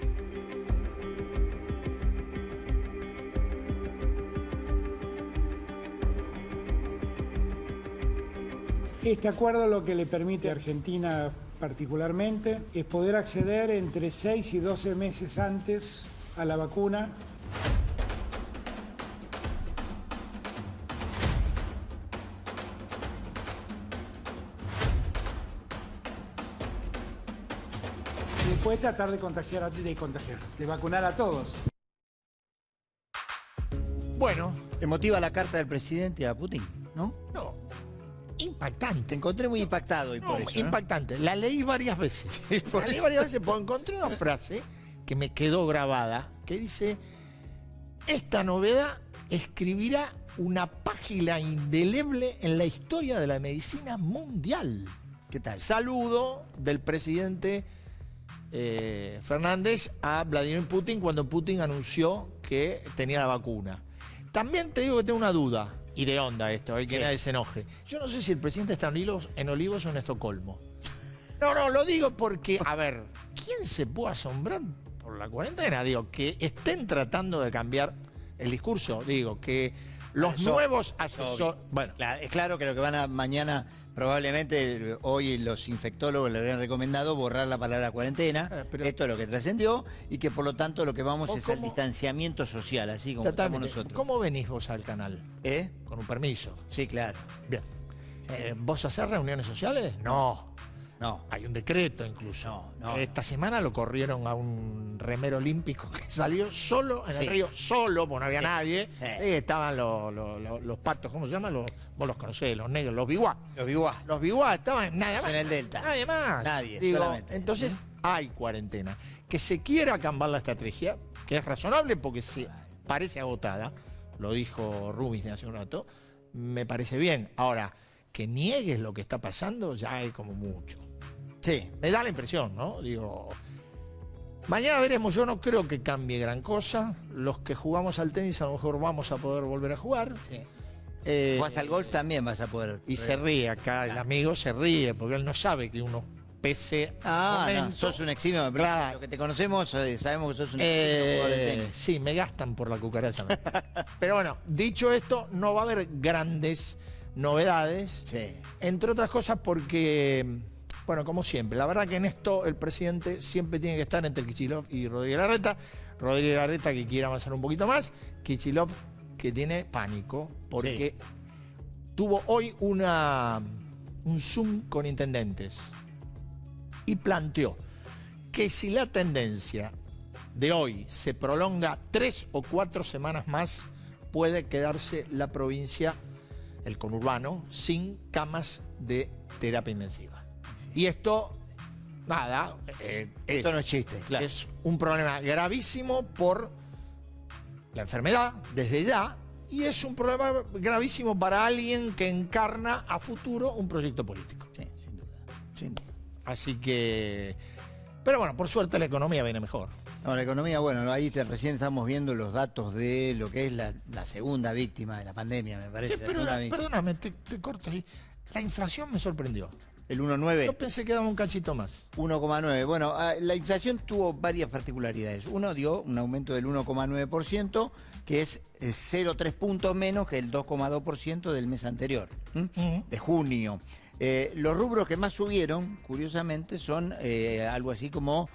Este acuerdo lo que le permite a Argentina particularmente es poder acceder entre 6 y 12 meses antes a la vacuna. Y después tratar de de vacunar a todos. Bueno, ¿Te motiva la carta del presidente a Putin? ¿No? no, impactante. Te encontré muy impactado y por No, eso, ¿no? impactante. La leí varias veces. La leí varias veces porque encontré una frase que me quedó grabada que dice: esta novedad escribirá una página indeleble en la historia de la medicina mundial. ¿Qué tal? Saludo del presidente Fernández a Vladimir Putin cuando Putin anunció que tenía la vacuna. También te digo que tengo una duda, y de onda esto, que Sí. nadie se enoje. Yo no sé si el presidente está en Olivos o en Estocolmo. No, lo digo porque, a ver, ¿quién se puede asombrar por la cuarentena? Digo, que estén tratando de cambiar el discurso. Digo, que los Eso, nuevos asesores... Bueno, Es claro que lo que van a mañana, probablemente hoy los infectólogos le habrían recomendado borrar la palabra cuarentena. Pero- Esto es lo que trascendió y que por lo tanto lo que vamos ¿O es al cómo? distanciamiento social, así como estamos totalmente. nosotros. ¿Cómo venís vos al canal? ¿Eh? Con un permiso. Sí, claro. Bien. ¿Vos hacés reuniones sociales? No. No. Hay un decreto incluso. No, Esta semana lo corrieron a un remero olímpico que salió solo en Sí. el río, solo, porque no había Sí. nadie. Sí. Estaban los patos, ¿cómo se llaman? Vos los conocés, los negros, los biwá. Los biguá. Los biwá estaban nada más. En el Delta. Nadie más. Nadie, Digo, solamente. entonces hay cuarentena. Que se quiera cambiar la estrategia, que es razonable porque se parece agotada, lo dijo Rubis hace un rato, me parece bien. Ahora, que niegues lo que está pasando ya es como mucho. Sí. Me da la impresión, ¿no? Digo, mañana veremos, yo no creo que cambie gran cosa. Los que jugamos al tenis a lo mejor vamos a poder volver a jugar. Sí. Eh, Vas al golf también vas a poder. y se ríe acá, el amigo se ríe, porque él no sabe que uno pese Ah, no, momento. sos un eximio. Pero Claro. lo que te conocemos, sabemos que sos un eximio jugador de tenis. Sí, me gastan por la cucaracha. Pero bueno, dicho esto, no va a haber grandes novedades. Sí. Entre otras cosas porque, bueno, como siempre, la verdad que en esto el presidente siempre tiene que estar entre Kicillof y Rodríguez Larreta. Rodríguez Larreta que quiere avanzar un poquito más, Kicillof que tiene pánico porque tuvo hoy un Zoom con intendentes y planteó que si la tendencia de hoy se prolonga 3 o 4 semanas más, puede quedarse la provincia, el conurbano, sin camas de terapia intensiva. Y esto, nada, Esto no es chiste, claro. es un problema gravísimo por la enfermedad, desde ya, y es un problema gravísimo para alguien que encarna a futuro un proyecto político. Sí, sin duda. Sin duda. Así que... Pero bueno, por suerte la economía viene mejor. No, la economía, bueno, ahí recién estamos viendo los datos de lo que es la segunda víctima de la pandemia, me parece. Sí, la pero, segunda víctima. perdóname, te corto ahí. La inflación me sorprendió. El Yo 1,9. pensé que daba un cachito más. 1,9. Bueno, la inflación tuvo varias particularidades. Uno dio un aumento del 1,9%, que es 0,3 puntos menos que el 2,2% del mes anterior, de junio. Los rubros que más subieron, curiosamente, son algo así como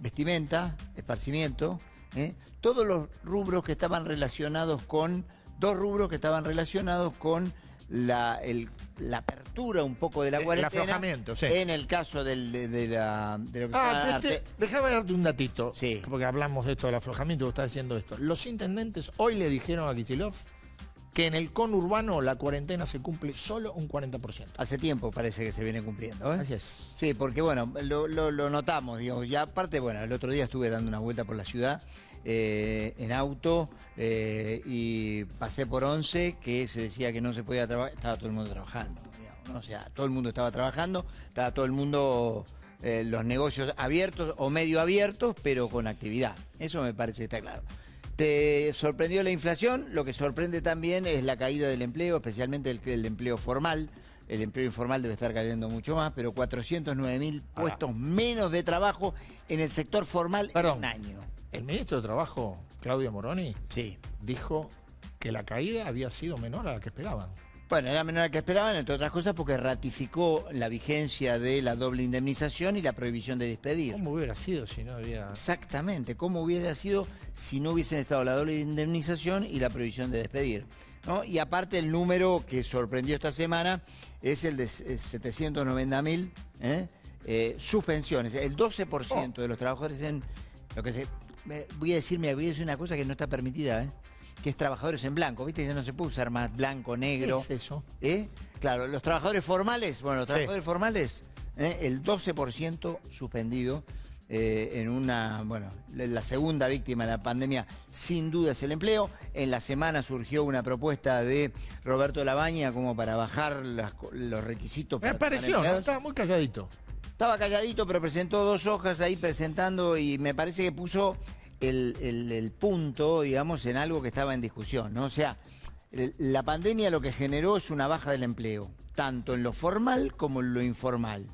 vestimenta, esparcimiento, todos los rubros que estaban relacionados con, dos rubros que estaban relacionados con la apertura un poco de la El cuarentena. aflojamiento, sí. En el caso de lo que está Déjame darte un datito, Sí. porque hablamos de esto del aflojamiento, vos estás diciendo esto. Los intendentes hoy le dijeron a Kicillof que en el conurbano la cuarentena se cumple solo un 40%. hace tiempo parece que se viene cumpliendo. Así es. Sí, porque bueno, lo notamos, digamos. Ya aparte, bueno, el otro día estuve dando una vuelta por la ciudad en auto y pasé por 11, que se decía que no se podía trabajar, estaba todo el mundo trabajando, digamos, ¿no? O sea, todo el mundo estaba trabajando, estaba todo el mundo, los negocios abiertos o medio abiertos, pero con actividad. Eso me parece que está claro. ¿Te sorprendió la inflación? Lo que sorprende también es la caída del empleo, especialmente el empleo formal. El empleo informal debe estar cayendo mucho más, pero 409.000 puestos menos de trabajo en el sector formal en un año. El ministro de Trabajo, Claudio Moroni, Sí. dijo que la caída había sido menor a la que esperaban. Bueno, era menor a la que esperaban, entre otras cosas, porque ratificó la vigencia de la doble indemnización y la prohibición de despedir. ¿Cómo hubiera sido si no había...? Exactamente, cómo hubiera sido si no hubiesen estado la doble indemnización y la prohibición de despedir, ¿no? Y aparte el número que sorprendió esta semana es el de 790.000 suspensiones. El 12% de los trabajadores en lo que se... voy a decir una cosa que no está permitida, que es trabajadores en blanco, ¿viste? Ya no se puede usar más blanco, negro. ¿Qué es eso? Claro, los trabajadores formales, el 12% suspendido en la segunda víctima de la pandemia sin duda es el empleo. En la semana surgió una propuesta de Roberto Labaña como para bajar los requisitos. Me para pareció, ¿no? empleados. Estaba muy calladito. Estaba calladito, pero presentó 2 hojas ahí presentando y me parece que puso el punto, digamos, en algo que estaba en discusión, ¿no? O sea, la pandemia lo que generó es una baja del empleo, tanto en lo formal como en lo informal.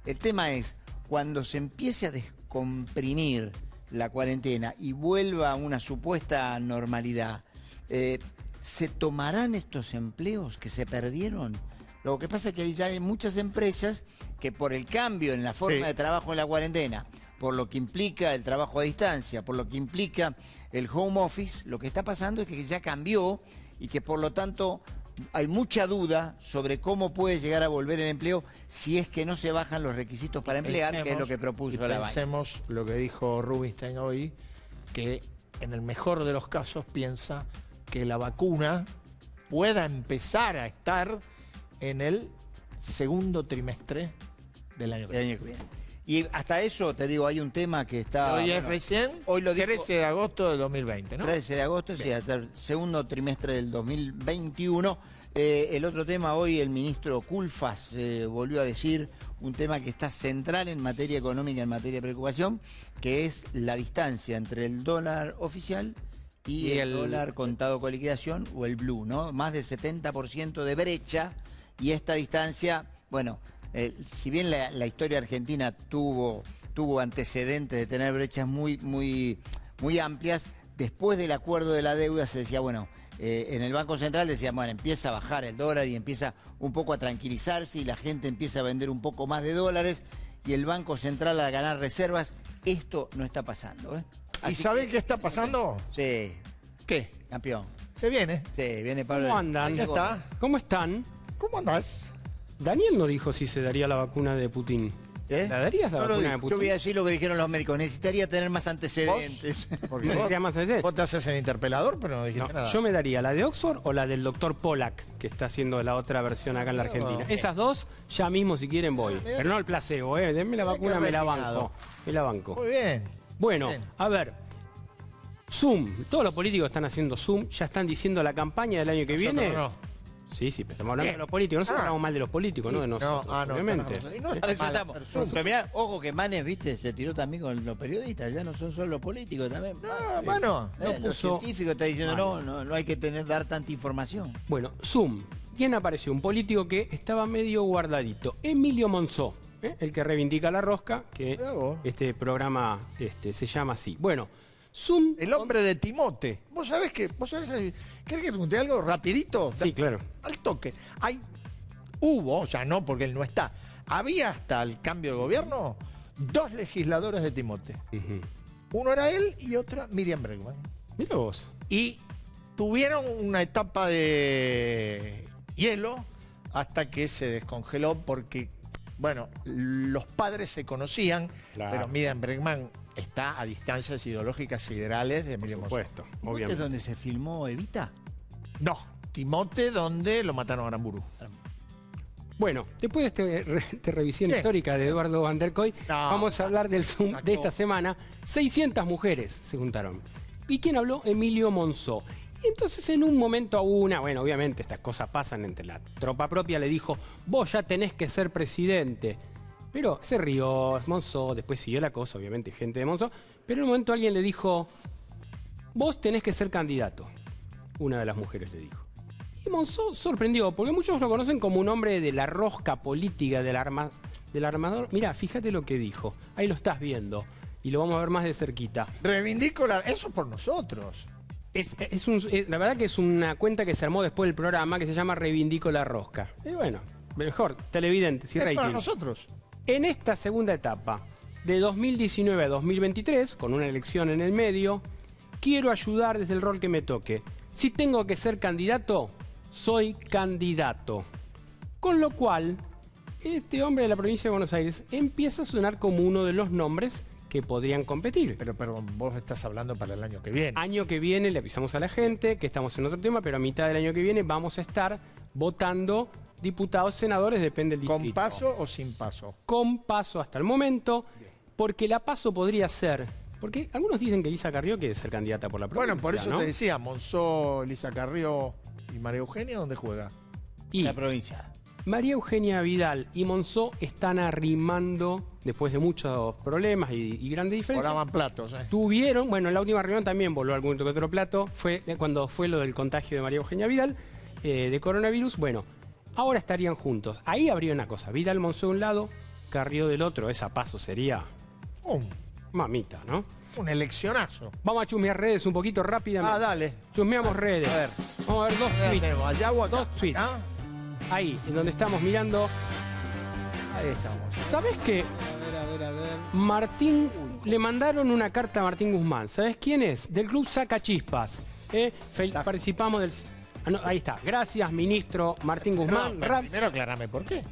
El tema es, cuando se empiece a descomprimir la cuarentena y vuelva a una supuesta normalidad, ¿se tomarán estos empleos que se perdieron? Lo que pasa es que ya hay muchas empresas que por el cambio en la forma de trabajo en la cuarentena, por lo que implica el trabajo a distancia, por lo que implica el home office, lo que está pasando es que ya cambió y que por lo tanto hay mucha duda sobre cómo puede llegar a volver el empleo si es que no se bajan los requisitos para emplear, que es lo que propuso la banca. Pensemos lo que dijo Rubinstein hoy, que en el mejor de los casos piensa que la vacuna pueda empezar a estar en el segundo trimestre del año que viene. Y hasta eso, te digo, hay un tema que está... Hoy es recién, hoy lo dijo, 13 de agosto del 2020, ¿no? 13 de agosto, sí, hasta el segundo trimestre del 2021. El otro tema, hoy el ministro Culfas volvió a decir un tema que está central en materia económica, en materia de preocupación, que es la distancia entre el dólar oficial y el dólar contado con liquidación, o el blue, ¿no? Más del 70% de brecha, y esta distancia, bueno, si bien la historia argentina tuvo antecedentes de tener brechas muy amplias, después del acuerdo de la deuda se decía, bueno, en el Banco Central decían, bueno, empieza a bajar el dólar y empieza un poco a tranquilizarse y la gente empieza a vender un poco más de dólares y el Banco Central a ganar reservas. Esto no está pasando, ¿eh? ¿Y sabe qué está pasando? Sí. ¿Qué? Campeón. Se viene. Sí, viene Pablo. ¿Cómo andan? Ya está. ¿Cómo están? ¿Cómo andás? Daniel no dijo si se daría la vacuna de Putin. ¿Eh? ¿La darías la No lo vacuna de dijo. Putin? Yo voy a decir lo que dijeron los médicos. Necesitaría tener más antecedentes. Porque ¿Me daría más antecedentes? vos te haces el interpelador, pero no dijiste No, nada. yo me daría la de Oxford o la del doctor Pollack, que está haciendo la otra versión acá en la Argentina. Esas dos, ya mismo si quieren voy. Pero no el placebo, denme la Mirá vacuna, qué me la refinado. banco. Me la banco. Muy bien. Bueno, Bien. a ver. Zoom, todos los políticos están haciendo Zoom, ya están diciendo la campaña del año que Nosotros viene. no. Sí, pero estamos hablando Bien. de los políticos. Nosotros Ah. hablamos mal de los políticos, no de nosotros, no, obviamente. tenés razón. Y no A veces mal estamos. hacer Zoom. Pero mirá, ojo que Manes, viste, se tiró también con los periodistas, ya no son solo los políticos también. Bueno, Los puso- científicos están diciendo, no hay que dar tanta información. Bueno, Zoom. ¿Quién apareció? Un político que estaba medio guardadito. Emilio Monzó, el que reivindica la rosca, que Mirá vos. este programa se llama así. Bueno, Zoom... el hombre de Timote. ¿Vos sabés querés que te conté algo rapidito? Sí, claro. Al toque. Hubo, ya no porque él no está, había hasta el cambio de gobierno 2 legisladores de Timote. Ujú. Uno era él y otra Miriam Bregman. Mira vos. Y tuvieron una etapa de hielo hasta que se descongeló porque, bueno, los padres se conocían, Claro. pero Miriam Bregman está a distancias ideológicas siderales de Emilio Monzó. Supuesto, ¿Es obviamente. donde se filmó Evita? No, Timote donde lo mataron a Aramburu. Bueno, después de esta revisión ¿Qué? histórica de Eduardo Van der Koy, No, vamos a hablar del Zoom de esta semana. 600 mujeres se juntaron. ¿Y quién habló? Emilio Monzó. Y entonces en un momento a una, bueno, obviamente estas cosas pasan entre la tropa propia, le dijo, vos ya tenés que ser presidente. Pero se rió Monzó, después siguió la cosa, obviamente, gente de Monzó. Pero en un momento alguien le dijo, vos tenés que ser candidato. Una de las mujeres le dijo. Y Monzó sorprendió, porque muchos lo conocen como un hombre de la rosca política, del armador. Mirá, fíjate lo que dijo. Ahí lo estás viendo. Y lo vamos a ver más de cerquita. Reivindico eso es por nosotros. La verdad que es una cuenta que se armó después del programa que se llama Reivindico la Rosca. Y bueno, mejor, televidentes y Es para rating. nosotros. En esta segunda etapa, de 2019 a 2023, con una elección en el medio, quiero ayudar desde el rol que me toque. Si tengo que ser candidato, soy candidato. Con lo cual, este hombre de la provincia de Buenos Aires empieza a sonar como uno de los nombres que podrían competir. Pero perdón, vos estás hablando para el año que viene. Año que viene le avisamos a la gente que estamos en otro tema, pero a mitad del año que viene vamos a estar votando diputados, senadores, depende del distrito. ¿Con paso o sin paso? Con paso hasta el momento, porque la paso podría ser... Porque algunos dicen que Elisa Carrió quiere ser candidata por la provincia, Bueno, por eso ¿no? te decía, Monzó, Elisa Carrió y María Eugenia, ¿dónde juega? Y La provincia. María Eugenia Vidal y Monzó están arrimando, después de muchos problemas y grandes diferencias. Volaban platos, ¿eh? Tuvieron, bueno, en la última reunión también voló algún que otro plato, fue cuando fue lo del contagio de María Eugenia Vidal, de coronavirus. Bueno, ahora estarían juntos. Ahí habría una cosa, Vidal Monzó de un lado, Carrió del otro, esa Paso sería mamita, ¿no? Un eleccionazo. Vamos a chusmear redes un poquito rápidamente. Ah, dale. Chusmeamos redes. A ver. Vamos a ver dos tweets. Tenemos allá o acá. Dos tweets. ¿Ah? Ahí, en donde estamos mirando. Ahí estamos. ¿Sabés qué? A ver. Martín, le mandaron una carta a Martín Guzmán. ¿Sabés quién es? Del club Sacachispas. Participamos del... Ah, no, ahí está. Gracias, ministro Martín Guzmán. No, pero primero aclarame por qué.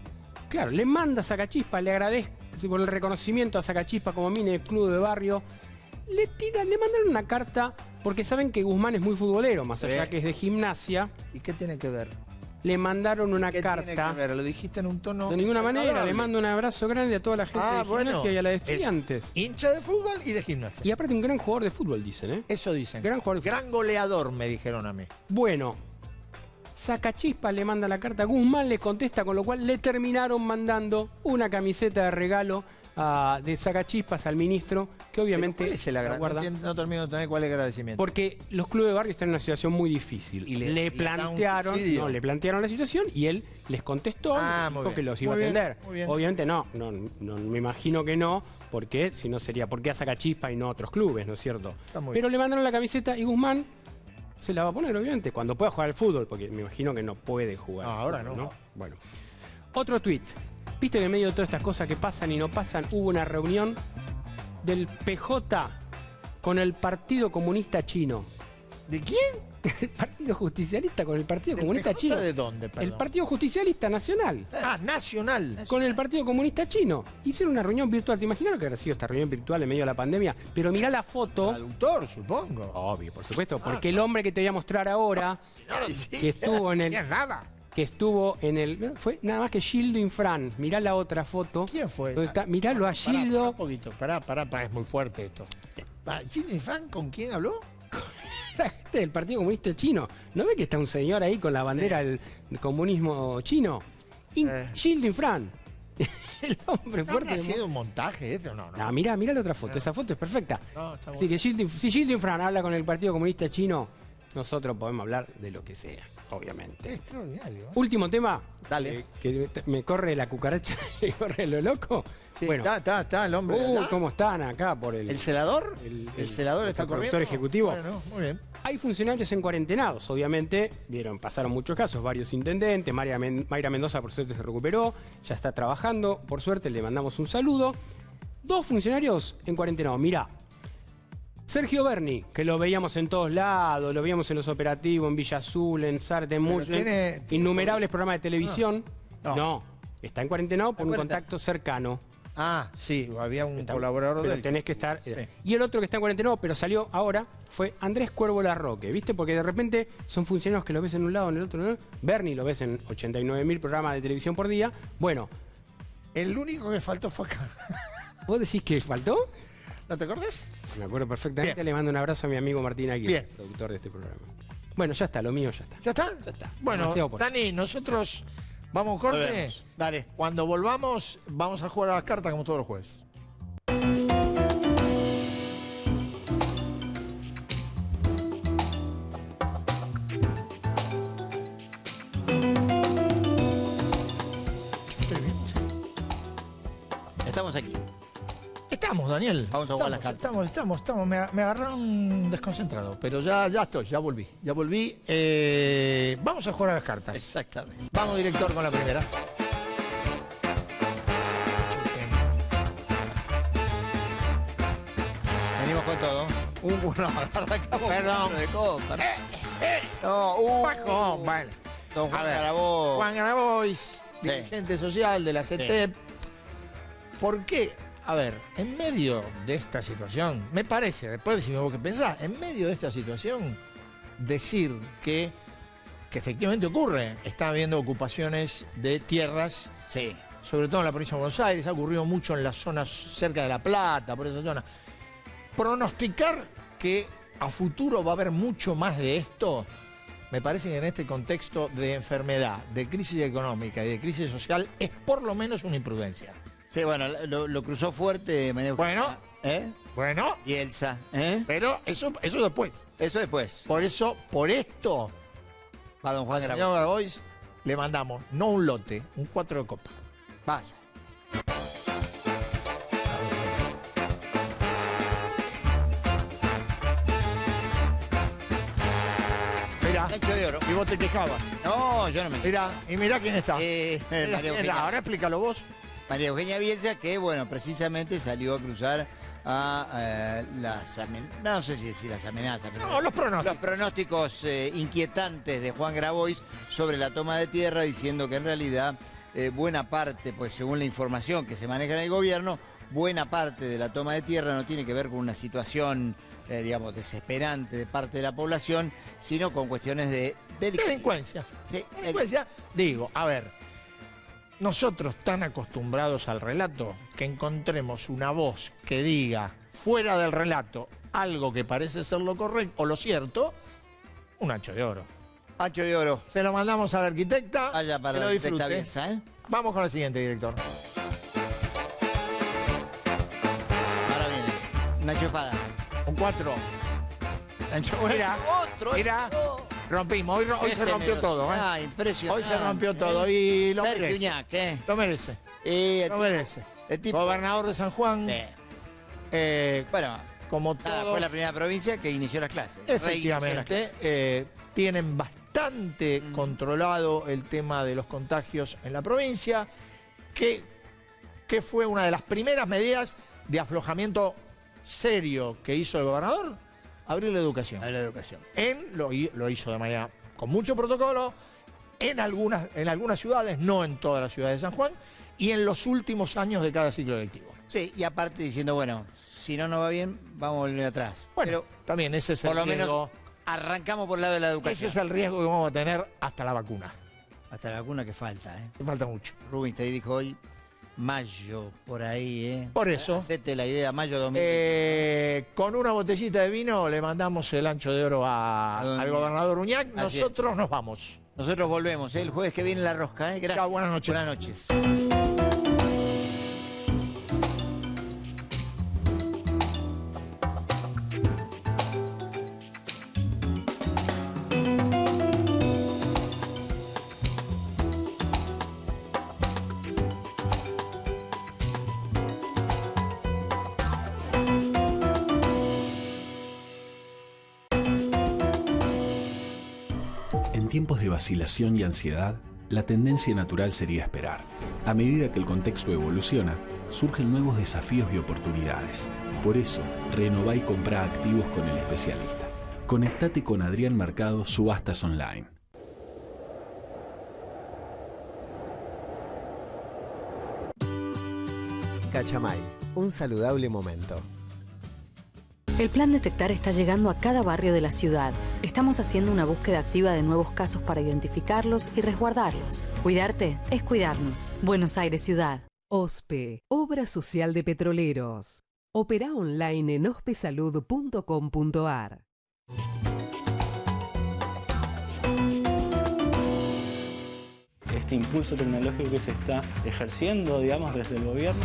Claro, le manda a Sacachispas, le agradezco por el reconocimiento a Sacachispas como mini del club de barrio. Le mandaron una carta porque saben que Guzmán es muy futbolero, más allá que es de Gimnasia. ¿Y qué tiene que ver? Le mandaron una ¿Qué carta. tiene que ver? Lo dijiste en un tono De ninguna manera, desagradable. le mando un abrazo grande a toda la gente de Gimnasia y a la de Estudiantes. Es hincha de fútbol y de gimnasia. Y aparte un gran jugador de fútbol, dicen, ¿eh? Eso dicen. Gran jugador de fútbol. Gran goleador, me dijeron a mí. Bueno, Sacachispas le manda la carta, Guzmán le contesta, con lo cual le terminaron mandando una camiseta de regalo de Sacachispas al ministro, que obviamente ¿Cuál es el la agradecimiento? guarda. No termino de entender cuál es el agradecimiento. Porque los clubes de barrio están en una situación muy difícil. Y le le da un plantearon, subsidio. le plantearon la situación y él les contestó, Ah, dijo muy que bien. los iba a Muy bien, atender. muy bien. Obviamente no, me imagino que no, porque si no sería ¿por qué a Sacachispas y no a otros clubes, no es cierto? Está muy Pero le mandaron la camiseta y Guzmán se la va a poner, obviamente, cuando pueda jugar al fútbol, porque me imagino que no puede jugar. No, al ahora fútbol, no. Bueno. Otro tuit. Viste que en medio de todas estas cosas que pasan y no pasan, hubo una reunión del PJ con el Partido Comunista Chino. ¿De quién? El Partido Justicialista con el Partido ¿Del Comunista PJ Chino. de dónde, El perdón? Partido Justicialista Nacional. Ah, nacional. Con el Partido Comunista Chino. Hicieron una reunión virtual. ¿Te imaginas lo que habrá sido esta reunión virtual en medio de la pandemia? Pero mirá la foto. Traductor, supongo. Obvio, por supuesto. Porque el hombre que te voy a mostrar ahora, que estuvo en el... nada. Que estuvo en el... Fue nada más que Gildo Infran. Mirá la otra foto. ¿Quién fue? Donde está- miralo a Pará, Gildo. un poquito. Pará, es muy fuerte esto. ¿Chino y Frank con quién habló? La gente del Partido Comunista Chino. ¿No ve que está un señor ahí con la bandera del comunismo chino? Gildo Infran. El hombre ¿No fuerte. habrá sido un montaje eso? No. No, mirá la otra foto. Esa foto es perfecta. No, está Así que si Gildo Infran habla con el Partido Comunista Chino, nosotros podemos hablar de lo que sea, obviamente. Es extraordinario. ¿eh? Último tema. Dale. Que me corre la cucaracha y corre lo loco. Sí, bueno. está el hombre. allá. ¿Cómo están acá por el... ¿El celador? el- celador está nuestro corriendo. productor ejecutivo. Bueno, muy bien. Hay funcionarios en cuarentenados, obviamente. Pasaron muchos casos, varios intendentes. Mayra Mendoza, por suerte, se recuperó. Ya está trabajando. Por suerte, le mandamos un saludo. 2 funcionarios en cuarentenados. Mirá. Sergio Berni, que lo veíamos en todos lados, lo veíamos en los operativos, en Villa Azul, en Sarte, en Pero Mush, tiene- innumerables programas de televisión. No. No, está en cuarentenado por un cuarentena. contacto cercano. Ah, sí, había un Está- colaborador pero del... tenés que estar. Sí. Y el otro que está en cuarentena, pero salió ahora, fue Andrés Cuervo Larroque, ¿viste? Porque de repente son funcionarios que lo ves en un lado, en el otro, ¿no? Bernie lo ves en 89.000 programas de televisión por día. Bueno, El único que faltó fue acá. ¿vos decís que faltó? ¿No te acuerdas? Me acuerdo perfectamente. Bien. Le mando un abrazo a mi amigo Martín Aguirre, Bien. productor de este programa. Bueno, ya está, lo mío ya está. ¿Ya está? Ya está. Bueno, Demasiado por- Dani, nosotros vamos a un corte. Volvemos. Dale. Cuando volvamos, vamos a jugar a las cartas como todos los jueves. Estamos aquí. Estamos, Daniel. Vamos a jugar las cartas. Estamos. Me agarraron desconcentrado, pero ya estoy, ya volví. Vamos a jugar a las cartas. Exactamente. Vamos, director, con la primera. Venimos con todo. No, arrancamos Perdón. con de copa. No, Bajo, bueno. Don Juan A ver, Garabó. Juan Grabois, Sí. dirigente social de la CETEP. ¿Por qué? A ver, en medio de esta situación, me parece, después decime vos qué pensás, en medio de esta situación, decir que efectivamente ocurre, está habiendo ocupaciones de tierras, Sí. sobre todo en la provincia de Buenos Aires, ha ocurrido mucho en las zonas cerca de La Plata, por esa zona. Pronosticar que a futuro va a haber mucho más de esto, me parece que en este contexto de enfermedad, de crisis económica y de crisis social, es por lo menos una imprudencia. Sí, bueno, lo cruzó fuerte. Bueno. ¿Eh? Bueno, Y Elsa. ¿Eh? pero eso después. Eso después. Por esto, Va don Juan al Garabó. señor Grabois le mandamos no un lote, un 4 de copa. Vaya. Nacho de Oro. Y vos te quejabas. No, yo no me Mirá, y mirá quién está. María Mirá, Eugenia. ahora explícalo vos. María Eugenia Bielsa, que bueno, precisamente salió a cruzar a no sé si decir las amenazas, pero No, los pronósticos. los pronósticos inquietantes de Juan Grabois sobre la toma de tierra, diciendo que en realidad buena parte, pues según la información que se maneja en el gobierno, buena parte de la toma de tierra no tiene que ver con una situación, digamos, desesperante de parte de la población, sino con cuestiones de Delincuencia. Sí, Delincuencia. Digo, a ver, nosotros tan acostumbrados al relato que encontremos una voz que diga fuera del relato algo que parece ser lo correcto o lo cierto, un ancho de oro. Ancho de Oro. Se lo mandamos a la arquitecta. Allá para que lo la arquitecta disfrute. Bielsa, ¿eh? Vamos con la siguiente, director. Ahora viene Nacho Espada. Un 4. Mira, otro. mira, rompimos. Hoy se rompió todo, ¿eh? Ah, impresionante. Hoy se rompió todo y lo Sergio merece. Uñac, ¿eh? Lo merece. El Lo tipo- merece. el tipo- Gobernador de San Juan, Sí. Bueno, como nada, todos, fue la primera provincia que inició las clases. Reinició las efectivamente, clases. tienen bastante controlado el tema de los contagios en la provincia, que fue una de las primeras medidas de aflojamiento serio que hizo el gobernador, abrir la educación. A la educación. Lo hizo de manera con mucho protocolo, en algunas ciudades, no en todas las ciudades de San Juan, y en los últimos años de cada ciclo lectivo. Sí, y aparte diciendo, bueno, si no nos va bien, vamos a volver atrás. Bueno, Pero también ese es el por lo riesgo. menos arrancamos por el lado de la Ese educación. es el riesgo que vamos a tener hasta la vacuna. Hasta la vacuna que falta, ¿eh? Que falta mucho. Rubinstein dijo hoy, mayo, por ahí, ¿eh? Por eso. Hacete la idea, mayo 2020. Con una botellita de vino le mandamos el ancho de oro al gobernador Uñac. Así es. Nosotros nos vamos. Nosotros volvemos, ¿eh? El jueves que viene la rosca, ¿eh? Gracias. Chao, buenas noches. Buenas noches. En tiempos de vacilación y ansiedad, la tendencia natural sería esperar. A medida que el contexto evoluciona, surgen nuevos desafíos y oportunidades. Por eso, renová y comprá activos con el especialista. Conectate con Adrián Mercado Subastas Online. Cachamay, un saludable momento. El plan Detectar está llegando a cada barrio de la ciudad. Estamos haciendo una búsqueda activa de nuevos casos para identificarlos y resguardarlos. Cuidarte es cuidarnos. Buenos Aires Ciudad. OSPE, Obra Social de Petroleros. Opera online en ospesalud.com.ar. Este impulso tecnológico que se está ejerciendo, digamos, desde el gobierno.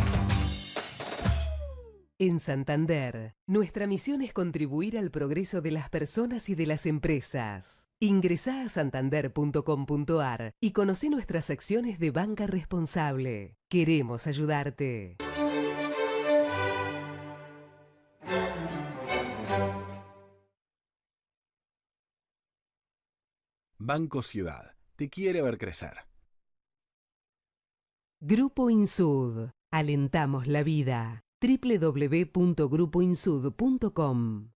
En Santander, nuestra misión es contribuir al progreso de las personas y de las empresas. Ingresá a santander.com.ar y conoce nuestras acciones de banca responsable. Queremos ayudarte. Banco Ciudad. Te quiere ver crecer. Grupo Insud. Alentamos la vida. www.grupoinsud.com.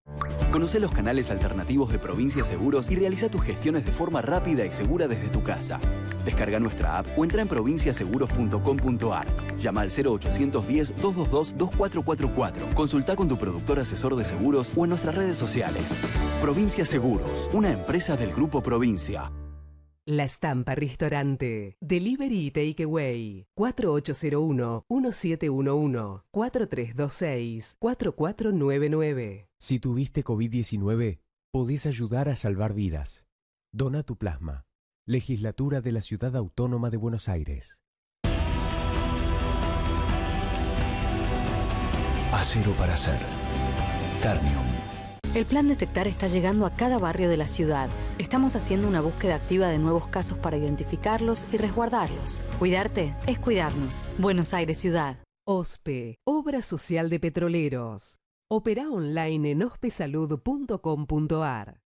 Conoce los canales alternativos de Provincia Seguros y realiza tus gestiones de forma rápida y segura desde tu casa. Descarga nuestra app o entra en provinciaseguros.com.ar. Llama al 0810-222-2444. Consulta con tu productor asesor de seguros o en nuestras redes sociales. Provincia Seguros, una empresa del Grupo Provincia. La Estampa Restaurante. Delivery y Takeaway. 4801-1711. 4326-4499. Si tuviste COVID-19, podés ayudar a salvar vidas. Dona tu plasma. Legislatura de la Ciudad Autónoma de Buenos Aires. Acero para hacer. Ternium. El plan Detectar está llegando a cada barrio de la ciudad. Estamos haciendo una búsqueda activa de nuevos casos para identificarlos y resguardarlos. Cuidarte es cuidarnos. Buenos Aires Ciudad. OSPE, Obra Social de Petroleros. Opera online en ospesalud.com.ar.